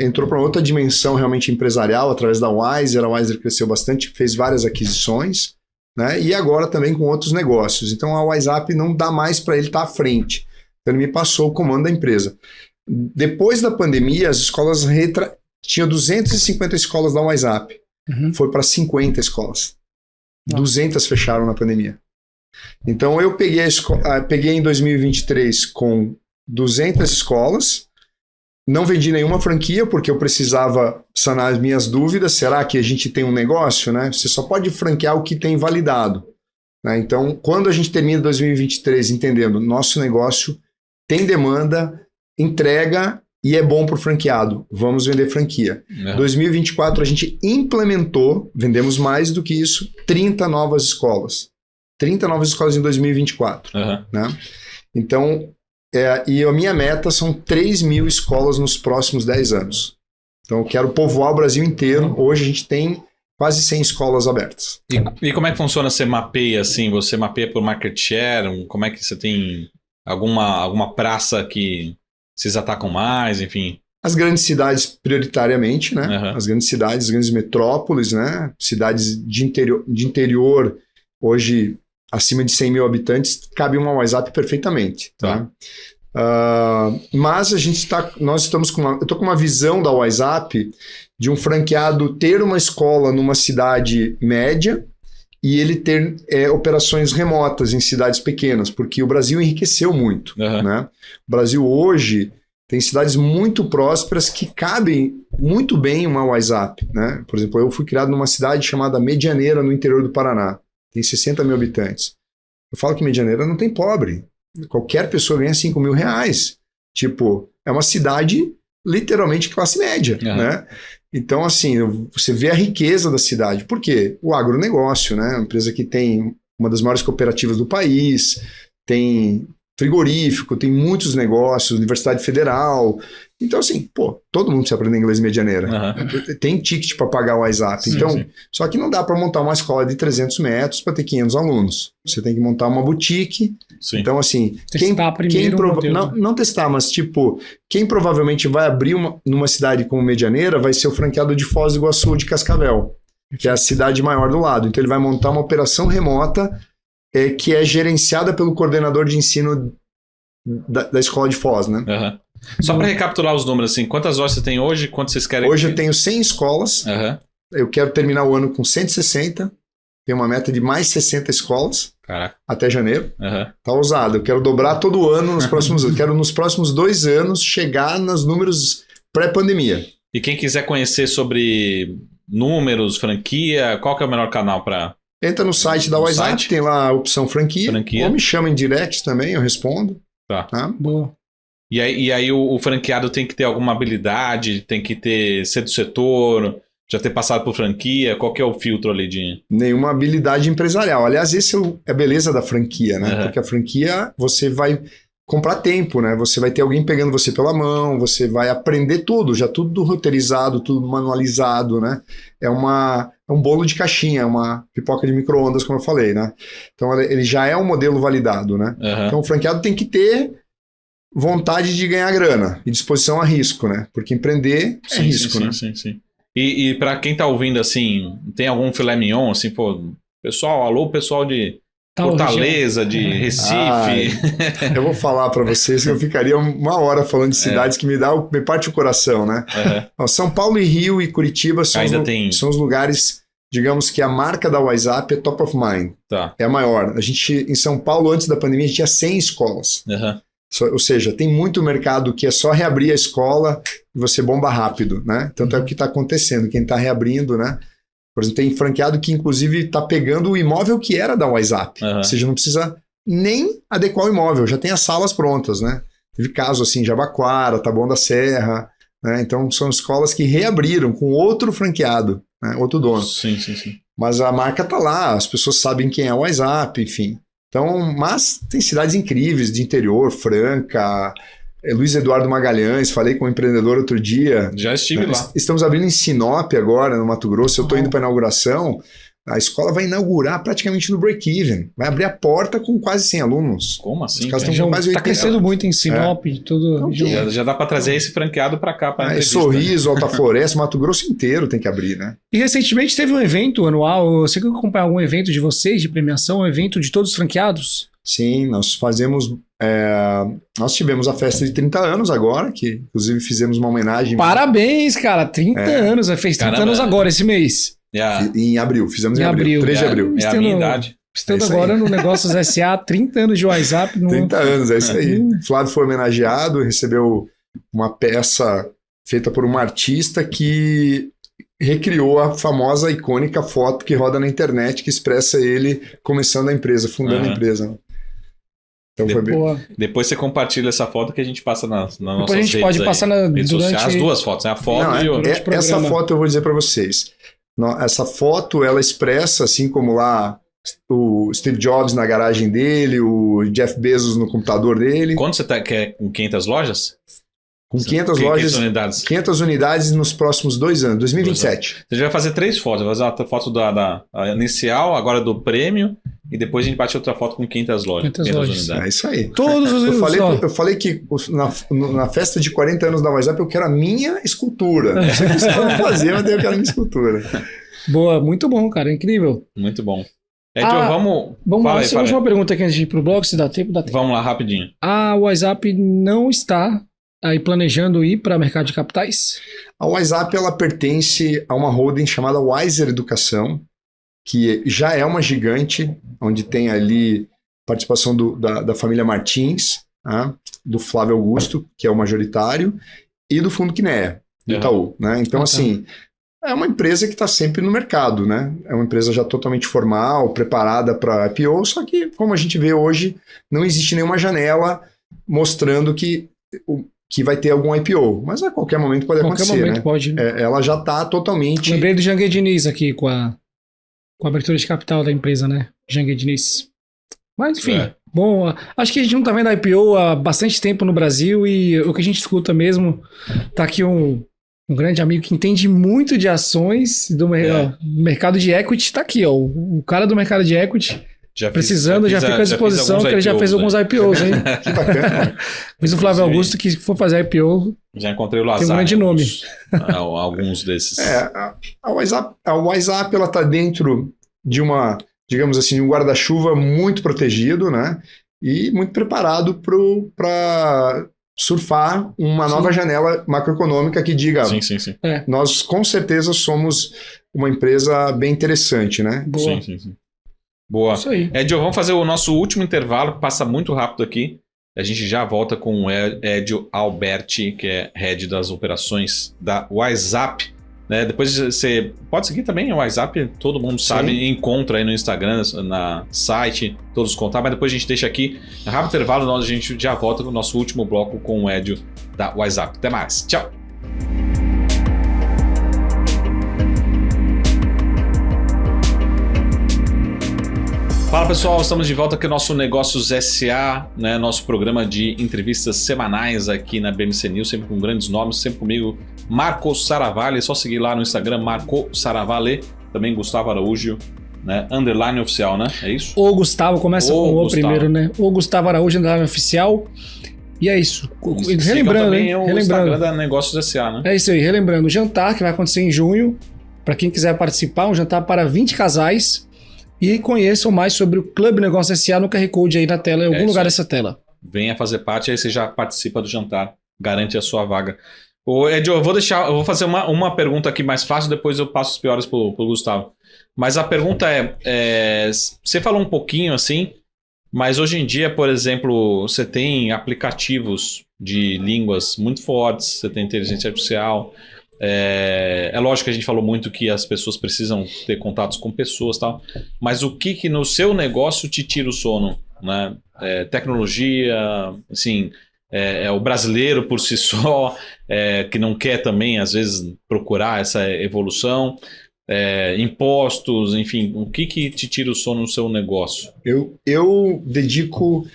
entrou para outra dimensão realmente empresarial através da Wiser. A Wiser cresceu bastante, fez várias aquisições, né? E agora também com outros negócios. Então a WhatsApp não dá mais para ele estar à frente. Então ele me passou o comando da empresa. Depois da pandemia, as escolas tinha 250 escolas da WhatsApp. Foi para 50 escolas. 200 fecharam na pandemia. Então eu peguei em 2023 com 200 escolas. Não vendi nenhuma franquia porque eu precisava sanar as minhas dúvidas. Será que a gente tem um negócio? Né? Você só pode franquear o que tem validado. Né? Então, quando a gente termina 2023 entendendo nosso negócio tem demanda, entrega e é bom para o franqueado, vamos vender franquia. 2024 a gente implementou, vendemos mais do que isso, 30 novas escolas. 30 novas escolas em 2024. Né? Então... e a minha meta são 3.000 escolas nos próximos 10 anos. Então eu quero povoar o Brasil inteiro. Hoje a gente tem quase 100 escolas abertas. E como é que funciona? Você mapeia assim? Você mapeia por market share? Como é que você tem alguma praça que vocês atacam mais? Enfim. As grandes cidades prioritariamente, né? Uhum. As grandes cidades, as grandes metrópoles, né? Cidades de interior hoje acima de 100 mil habitantes, cabe uma WhatsApp perfeitamente. Tá? Mas nós estamos eu estou com uma visão da WhatsApp de um franqueado ter uma escola numa cidade média e ele ter operações remotas em cidades pequenas, porque o Brasil enriqueceu muito. Né? O Brasil hoje tem cidades muito prósperas que cabem muito bem uma WhatsApp. Né? Por exemplo, eu fui criado numa cidade chamada Medianeira, no interior do Paraná. Tem 60 mil habitantes. Eu falo que Medianeira não tem pobre. Qualquer pessoa ganha 5 mil reais. Tipo, é uma cidade literalmente classe média, né? Então, assim, você vê a riqueza da cidade. Por quê? O agronegócio, né? Uma empresa que tem uma das maiores cooperativas do país, tem frigorífico, tem muitos negócios, Universidade Federal. Então, assim, todo mundo precisa aprender inglês em Medianeira. Tem ticket para pagar o WhatsApp. Então, só que não dá para montar uma escola de 300 metros para ter 500 alunos. Você tem que montar uma boutique. Sim. Então, assim, não testar, mas tipo, quem provavelmente vai abrir numa cidade como Medianeira vai ser o franqueado de Foz do Iguaçu, de Cascavel, que é a cidade maior do lado. Então, ele vai montar uma operação remota que é gerenciada pelo coordenador de ensino da escola de Foz, né? Só para recapitular os números, assim, quantas lojas você tem hoje? Quantas vocês querem? Hoje eu tenho 100 escolas. Eu quero terminar o ano com 160. Tenho uma meta de mais 60 escolas. Caraca. Até janeiro. Tá ousado. Eu quero dobrar todo ano nos próximos anos. Quero nos próximos 2 anos chegar nos números pré-pandemia. E quem quiser conhecer sobre números, franquia, qual que é o melhor canal para... Entra no site da WhatsApp, tem lá a opção franquia. Ou me chama em direct também, eu respondo. Tá. Boa. E aí o franqueado tem que ter alguma habilidade, tem que ser do setor, já ter passado por franquia, qual que é o filtro ali de... Nenhuma habilidade empresarial. Aliás, esse é a beleza da franquia, né? Porque a franquia, você vai comprar tempo, né? Você vai ter alguém pegando você pela mão, você vai aprender tudo, já tudo roteirizado, tudo manualizado, né? É um bolo de caixinha, uma pipoca de micro-ondas, como eu falei, né? Então, ele já é um modelo validado, né? Então, o franqueado tem que ter vontade de ganhar grana e disposição a risco, né? Porque empreender é risco, né? Sim. E para quem tá ouvindo, assim, tem algum filé mignon, assim, alô, pessoal de Fortaleza, de Recife. Eu vou falar para vocês que eu ficaria uma hora falando de cidades que me parte o coração, né? São Paulo e Rio e Curitiba são os lugares, digamos que a marca da WhatsApp é top of mind. É a maior. A gente, em São Paulo, antes da pandemia, a gente tinha 100 escolas. Ou seja, tem muito mercado que é só reabrir a escola e você bomba rápido, né? Tanto é o que está acontecendo. Quem está reabrindo, né? Por exemplo, tem franqueado que, inclusive, está pegando o imóvel que era da WhatsApp. Ou seja, não precisa nem adequar o imóvel, já tem as salas prontas, né? Teve caso assim, Jabaquara, Taboão da Serra, né? Então, são escolas que reabriram com outro franqueado, né? Outro dono. Sim. Mas a marca está lá, as pessoas sabem quem é o WhatsApp, enfim. Então, mas tem cidades incríveis de interior, Franca, Luiz Eduardo Magalhães, falei com um empreendedor outro dia. Já estive lá. Estamos abrindo em Sinop agora, no Mato Grosso, eu estou indo para a inauguração. A escola vai inaugurar praticamente no break-even. Vai abrir a porta com quase 100 alunos. Como assim? Está crescendo muito em Sinop. Tudo. Já dá para trazer esse franqueado para cá. Sorriso, Alta Floresta, Mato Grosso inteiro tem que abrir, né? E recentemente teve um evento anual. Você quer acompanhar algum evento de vocês, de premiação? Um evento de todos os franqueados? Sim, nós fazemos... nós tivemos a festa de 30 anos agora, que inclusive fizemos uma homenagem... Parabéns, cara! 30 anos, fez 30 anos agora, esse mês. Em abril, fizemos em abril, 3 de abril. É a minha idade. Estando agora no Negócios SA, 30 anos de WhatsApp. 30 anos, é isso aí. Flávio foi homenageado, recebeu uma peça feita por uma artista que recriou a famosa, icônica foto que roda na internet, que expressa ele começando a empresa, fundando a empresa. Então depois você compartilha essa foto que a gente passa nas nossas redes. Depois a gente pode passar durante... As duas fotos, né? A foto e o... Essa foto eu vou dizer para vocês. Essa foto, ela expressa, assim como lá o Steve Jobs na garagem dele, o Jeff Bezos no computador dele. Quando você quer com 500 lojas? Com 500 lojas, 500 unidades nos próximos 2 anos, 2027. Você já vai fazer 3 fotos. Vai fazer a foto da inicial, agora do prêmio e depois a gente bate outra foto com 500 lojas. 500 lojas. É isso aí. Todos os Eu falei que na festa de 40 anos da WhatsApp eu quero a minha escultura. Não sei o que vocês vão fazer, mas eu quero a minha escultura. Boa, muito bom, cara, incrível. Muito bom. Vamos lá, fala aí. Última pergunta aqui antes de ir pro bloco, se dá tempo, dá tempo. Vamos lá, rapidinho. A WhatsApp não está aí planejando ir para mercado de capitais? A WhatsApp, ela pertence a uma holding chamada Wiser Educação, que já é uma gigante, onde tem ali participação da família Martins, né, do Flávio Augusto, que é o majoritário, e do Fundo Kinea, do Itaú. Né? Então, assim, é uma empresa que está sempre no mercado, né? É uma empresa já totalmente formal, preparada para IPO, só que, como a gente vê hoje, não existe nenhuma janela mostrando que vai ter algum IPO. Mas a qualquer momento pode acontecer, qualquer momento né? pode. Ela já está totalmente... Lembrei do Janguê Diniz aqui com a abertura de capital da empresa, né? Janguê Diniz. Mas, enfim, bom, acho que a gente não tá vendo a IPO há bastante tempo no Brasil e o que a gente escuta mesmo, tá aqui um grande amigo que entende muito de ações do mercado de equity, tá aqui, ó, o cara do mercado de equity, já fica à disposição, que ele já fez alguns IPOs, hein? Que bacana. Fiz o Flávio Augusto, que for fazer IPO, já encontrei o Lazar. tem um grande nome. Alguns desses. A WhatsApp, ela tá dentro de digamos assim, um guarda-chuva muito protegido, né? E muito preparado para surfar uma nova janela macroeconômica que diga, sim. Nós com certeza somos uma empresa bem interessante, né? Boa. Sim. Boa. Isso aí. Edio, vamos fazer o nosso último intervalo, passa muito rápido aqui. A gente já volta com o Edio Alberti, que é head das operações da WhatsApp. Né? Depois você pode seguir também o WhatsApp, todo mundo sabe, encontra aí no Instagram, na site, todos os contatos, mas depois a gente deixa aqui, rápido intervalo, a gente já volta com o nosso último bloco com o Edio da WhatsApp. Até mais, tchau! Fala pessoal, estamos de volta aqui no nosso Negócios SA, né, nosso programa de entrevistas semanais aqui na BMC News, sempre com grandes nomes, sempre comigo, Marco Saravalli, é só seguir lá no Instagram, Marco Saravalli, também Gustavo Araújo, né, underline oficial, né, é isso? O Gustavo, começa com o primeiro, né, o Gustavo Araújo, underline oficial, e é isso, relembrando, também o Instagram da relembrando, Negócios SA, né? É isso aí, relembrando, o jantar que vai acontecer em junho, para quem quiser participar, um jantar para 20 casais, e conheçam mais sobre o Clube Negócio SA no QR Code aí na tela, em algum lugar dessa tela. Venha fazer parte, aí você já participa do jantar, garante a sua vaga. Ô, Edio, eu vou fazer uma pergunta aqui mais fácil, depois eu passo os piores pro Gustavo. Mas a pergunta você falou um pouquinho assim, mas hoje em dia, por exemplo, você tem aplicativos de línguas muito fortes, você tem inteligência artificial. É lógico que a gente falou muito que as pessoas precisam ter contatos com pessoas e tal, mas o que no seu negócio te tira o sono, né? Tecnologia, assim, o brasileiro por si só, que não quer também, às vezes, procurar essa evolução, impostos, enfim, o que te tira o sono no seu negócio? Eu dedico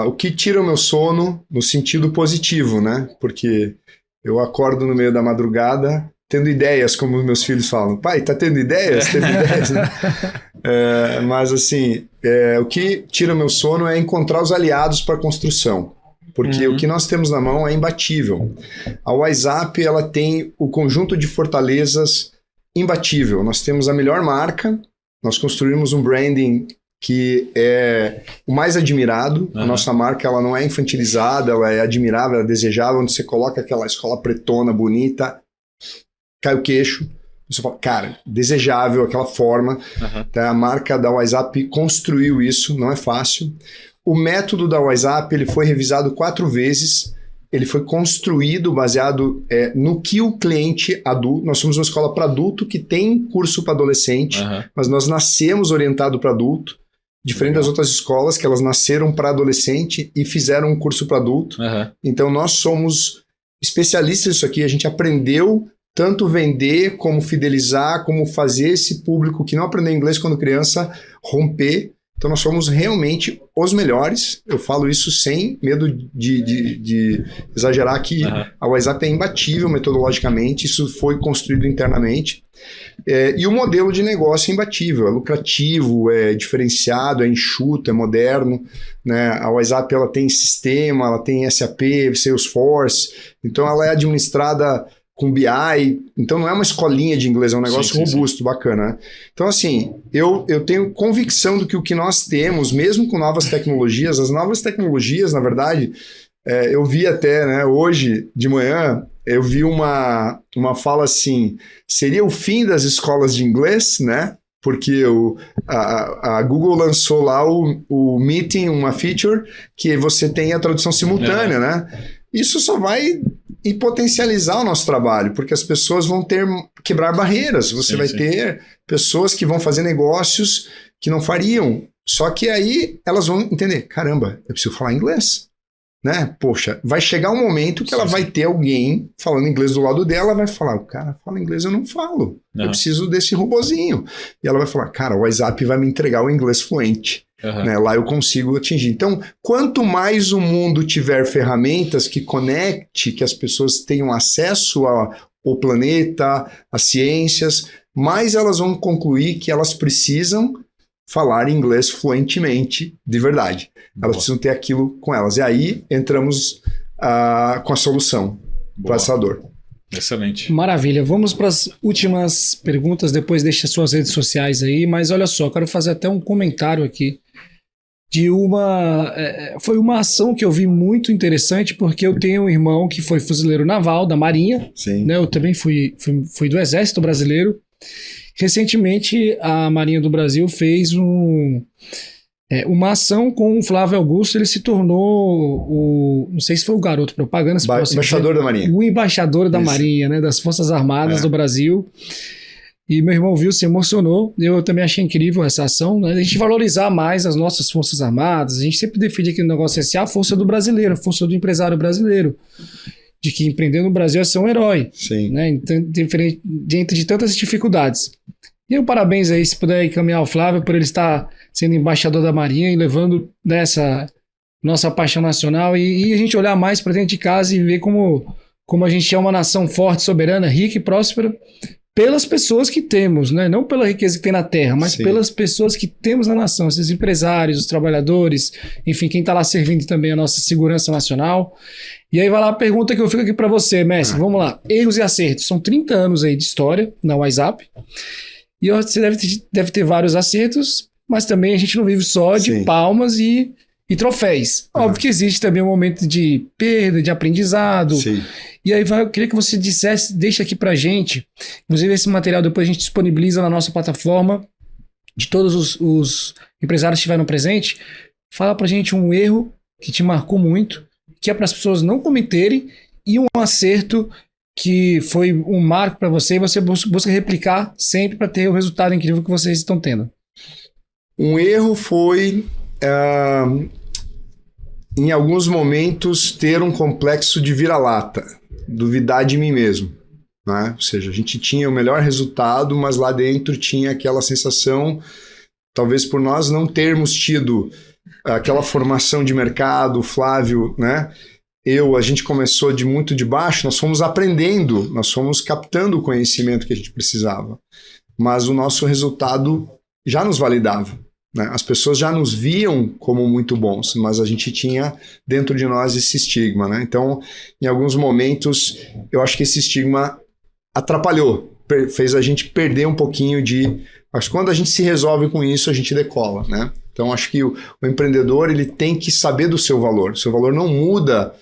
o que tira o meu sono no sentido positivo, né? Porque eu acordo no meio da madrugada tendo ideias, como meus filhos falam. Pai, tá tendo ideias? Tendo ideias, né? Mas assim, o que tira o meu sono é encontrar os aliados para a construção. Porque o que nós temos na mão é imbatível. A WhatsApp, ela tem o conjunto de fortalezas imbatível. Nós temos a melhor marca, nós construímos um branding que é o mais admirado. A nossa marca, ela não é infantilizada, ela é admirável, ela é desejável, onde você coloca aquela escola pretona, bonita, cai o queixo, você fala, cara, desejável, aquela forma. Tá? A marca da WhatsApp construiu isso, não é fácil. O método da WhatsApp, ele foi revisado 4 vezes, ele foi construído baseado no que o cliente adulto... Nós somos uma escola para adulto que tem curso para adolescente, mas nós nascemos orientado para adulto, diferente das outras escolas, que elas nasceram para adolescente e fizeram um curso para adulto. Então, nós somos especialistas nisso aqui. A gente aprendeu tanto vender, como fidelizar, como fazer esse público que não aprendeu inglês quando criança romper. Então nós somos realmente os melhores. Eu falo isso sem medo de exagerar que a WhatsApp é imbatível metodologicamente, isso foi construído internamente. E o modelo de negócio é imbatível, é lucrativo, é diferenciado, é enxuto, é moderno, né? A WhatsApp ela tem sistema, ela tem SAP, Salesforce, então ela é administrada com BI, então não é uma escolinha de inglês, é um negócio robusto, bacana, né? Então assim, eu tenho convicção do que o que nós temos, mesmo com novas tecnologias, as novas tecnologias, na verdade, eu vi até, né, hoje de manhã, eu vi uma fala assim, seria o fim das escolas de inglês, né? Porque a Google lançou lá o Meeting, uma feature, que você tem a tradução simultânea, né? Isso só vai potencializar o nosso trabalho, porque as pessoas vão quebrar barreiras, você vai ter pessoas que vão fazer negócios que não fariam, só que aí elas vão entender, caramba, eu preciso falar inglês. Né? Poxa, vai chegar um momento que ela vai ter alguém falando inglês do lado dela, vai falar, o cara fala inglês, eu não falo. Eu preciso desse robozinho. E ela vai falar, cara, o WhatsApp vai me entregar o inglês fluente. Né? Lá eu consigo atingir. Então, quanto mais o mundo tiver ferramentas que conecte, que as pessoas tenham acesso ao planeta, às ciências, mais elas vão concluir que elas precisam falar inglês fluentemente, de verdade. Elas precisam ter aquilo com elas. E aí entramos com a solução para essa dor. Excelente. Maravilha. Vamos para as últimas perguntas, depois deixa suas redes sociais aí, mas olha só, quero fazer até um comentário aqui de foi uma ação que eu vi muito interessante, porque eu tenho um irmão que foi fuzileiro naval da Marinha. Sim. Né? Eu também fui do Exército Brasileiro. Recentemente, a Marinha do Brasil fez uma ação com o Flávio Augusto. Ele se tornou não sei se foi o garoto propaganda, embaixador da Marinha. O embaixador da Marinha, né, das Forças Armadas do Brasil. E meu irmão viu, se emocionou. Eu também achei incrível essa ação, né? A gente valorizar mais as nossas Forças Armadas. A gente sempre defende aqui no negócio assim, a força do brasileiro, a força do empresário brasileiro. De que empreender no Brasil é ser um herói. Sim. Né? Diante de tantas dificuldades. E eu parabéns aí, se puder encaminhar ao Flávio, por ele estar sendo embaixador da Marinha e levando nessa nossa paixão nacional e a gente olhar mais para dentro de casa e ver como a gente é uma nação forte, soberana, rica e próspera pelas pessoas que temos, né? Não pela riqueza que tem na terra, mas pelas pessoas que temos na nação, esses empresários, os trabalhadores, enfim, quem está lá servindo também a nossa segurança nacional. E aí vai lá a pergunta que eu fico aqui para você, Messi. Vamos lá. Erros e acertos. São 30 anos aí de história na WhatsApp. E você deve ter vários acertos, mas também a gente não vive só de palmas e troféus. Óbvio que existe também um momento de perda, de aprendizado. Sim. E aí eu queria que você deixa aqui pra gente, inclusive esse material depois a gente disponibiliza na nossa plataforma, de todos os empresários que estiveram presentes. Fala pra gente um erro que te marcou muito, que é para as pessoas não cometerem, e um acerto que foi um marco para você e você busca replicar sempre para ter o resultado incrível que vocês estão tendo. Um erro foi, em alguns momentos, ter um complexo de vira-lata, duvidar de mim mesmo. Né? Ou seja, a gente tinha o melhor resultado, mas lá dentro tinha aquela sensação, talvez por nós não termos tido aquela formação de mercado, o Flávio, né? A gente começou muito de baixo, nós fomos aprendendo, nós fomos captando o conhecimento que a gente precisava. Mas o nosso resultado já nos validava. Né? As pessoas já nos viam como muito bons, mas a gente tinha dentro de nós esse estigma. Né? Então, em alguns momentos, eu acho que esse estigma atrapalhou, fez a gente perder um pouquinho Mas quando a gente se resolve com isso, a gente decola. Né? Então, acho que o empreendedor ele tem que saber do seu valor. O seu valor não muda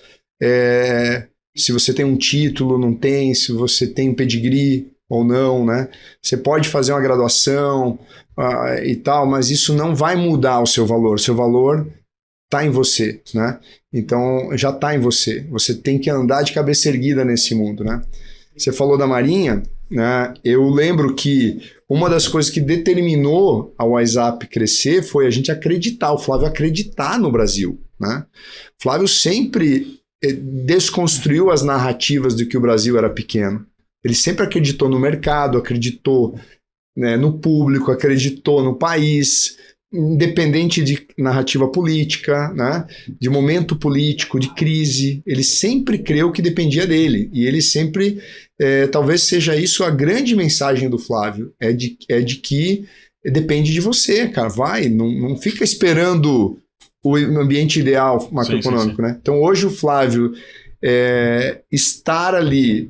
se você tem um título, não tem, se você tem um pedigree ou não, né? Você pode fazer uma graduação e tal, mas isso não vai mudar o seu valor. O seu valor está em você, né? Então, já está em você. Você tem que andar de cabeça erguida nesse mundo, né? Você falou da Marinha, né? Eu lembro que uma das coisas que determinou a WhatsApp crescer foi a gente acreditar, o Flávio acreditar no Brasil, né? O Flávio sempre desconstruiu as narrativas de que o Brasil era pequeno. Ele sempre acreditou no mercado, acreditou, né, no público, acreditou no país, independente de narrativa política, né, de momento político, de crise, ele sempre creu que dependia dele. E ele sempre, talvez seja isso a grande mensagem do Flávio, é de que depende de você, cara, vai, não fica esperando o ambiente ideal macroeconômico, sim. Né? Então hoje o Flávio estar ali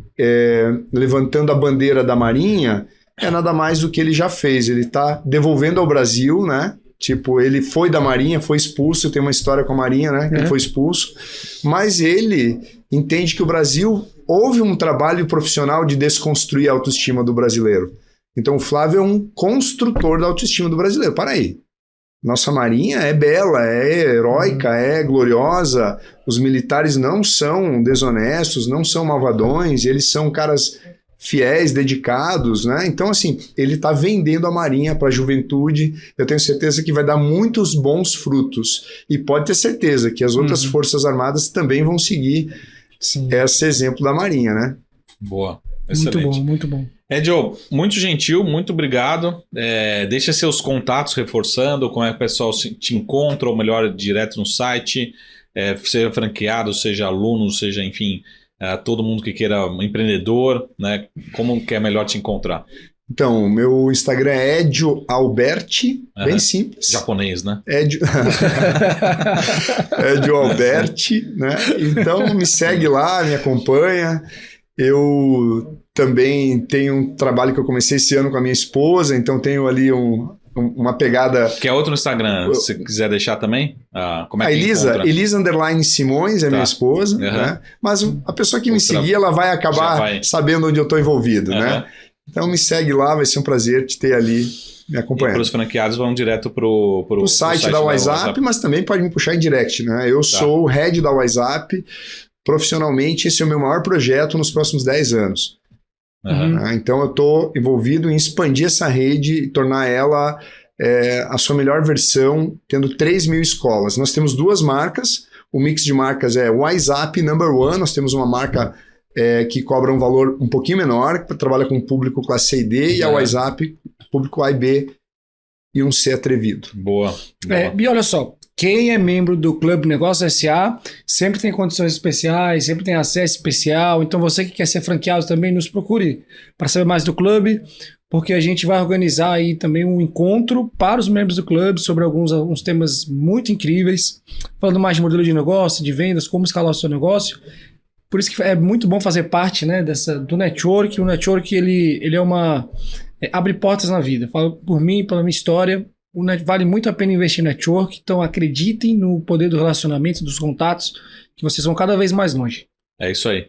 levantando a bandeira da Marinha é nada mais do que ele já fez, ele está devolvendo ao Brasil, né? Tipo, ele foi da Marinha, foi expulso, tem uma história com a Marinha, né? Que ele foi expulso, mas ele entende que o Brasil, houve um trabalho profissional de desconstruir a autoestima do brasileiro. Então o Flávio é um construtor da autoestima do brasileiro. Para aí. Nossa Marinha é bela, é heróica, é gloriosa, os militares não são desonestos, não são malvadões, eles são caras fiéis, dedicados, né? Então, assim, ele está vendendo a Marinha para a juventude. Eu tenho certeza que vai dar muitos bons frutos. E pode ter certeza que as outras Forças Armadas também vão seguir esse exemplo da Marinha, né? Boa, excelente. Muito bom, muito bom. Edio, muito gentil, muito obrigado. Deixa seus contatos reforçando, como é que o pessoal te encontra, ou melhor, direto no site, seja franqueado, seja aluno, seja, enfim... todo mundo que queira um empreendedor, né? Como que é melhor te encontrar? Então, meu Instagram é Edio Alberti, bem simples. Japonês, né? Edio Alberti, né? Então, me segue lá, me acompanha. Eu também tenho um trabalho que eu comecei esse ano com a minha esposa, então tenho ali uma pegada... Que é outro Instagram, se quiser deixar também? Como é que Elisa Simões é minha esposa, né? Mas a pessoa que me seguir, ela vai acabar sabendo onde eu estou envolvido, né? Então me segue lá, vai ser um prazer te ter ali me acompanhando. E para os franqueados vão direto para o site da WhatsApp, mas também pode me puxar em direct, né? Eu sou o head da WhatsApp, profissionalmente esse é o meu maior projeto nos próximos 10 anos. Então eu estou envolvido em expandir essa rede e tornar ela a sua melhor versão, tendo 3.000 escolas. Nós temos 2 marcas, o mix de marcas é WhatsApp No. 1, nós temos uma marca que cobra um valor um pouquinho menor, que trabalha com público classe C e D, e a WhatsApp, público A e B e um C atrevido. Boa. E olha só, quem é membro do Clube Negócio SA sempre tem condições especiais, sempre tem acesso especial. Então você que quer ser franqueado também nos procure para saber mais do clube, porque a gente vai organizar aí também um encontro para os membros do clube sobre alguns temas muito incríveis, falando mais de modelo de negócio, de vendas, como escalar o seu negócio. Por isso que é muito bom fazer parte, né, do network. O network ele abre portas na vida. Falo por mim, pela minha história. Vale muito a pena investir em network, então acreditem no poder do relacionamento, dos contatos, que vocês vão cada vez mais longe. É isso aí.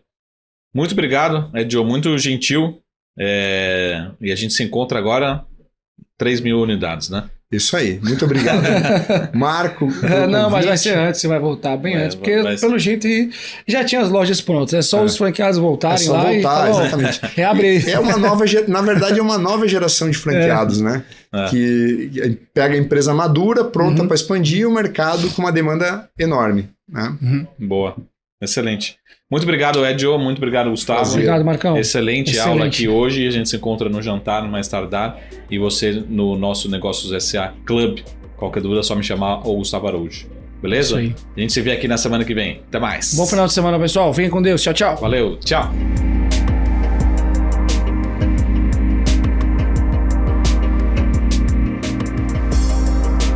Muito obrigado, Edio, muito gentil. E a gente se encontra agora 3.000 unidades, né? Isso aí, muito obrigado. Marco. Não, mas vai ser antes, você vai voltar bem antes, porque pelo jeito já tinha as lojas prontas, é só os franqueados voltarem lá voltar, exatamente. Reabre. Na verdade é uma nova geração de franqueados, né? Que pega a empresa madura, pronta para expandir o mercado com uma demanda enorme, né? Boa, excelente. Muito obrigado, Edio. Muito obrigado, Gustavo. Obrigado, Marcão. Excelente aula aqui hoje. A gente se encontra no jantar, no mais tardar. E você no nosso Negócios SA Club. Qualquer dúvida é só me chamar ou Gustavo Araújo. Beleza? Isso aí. A gente se vê aqui na semana que vem. Até mais. Bom final de semana, pessoal. Fiquem com Deus. Tchau, tchau. Valeu. Tchau.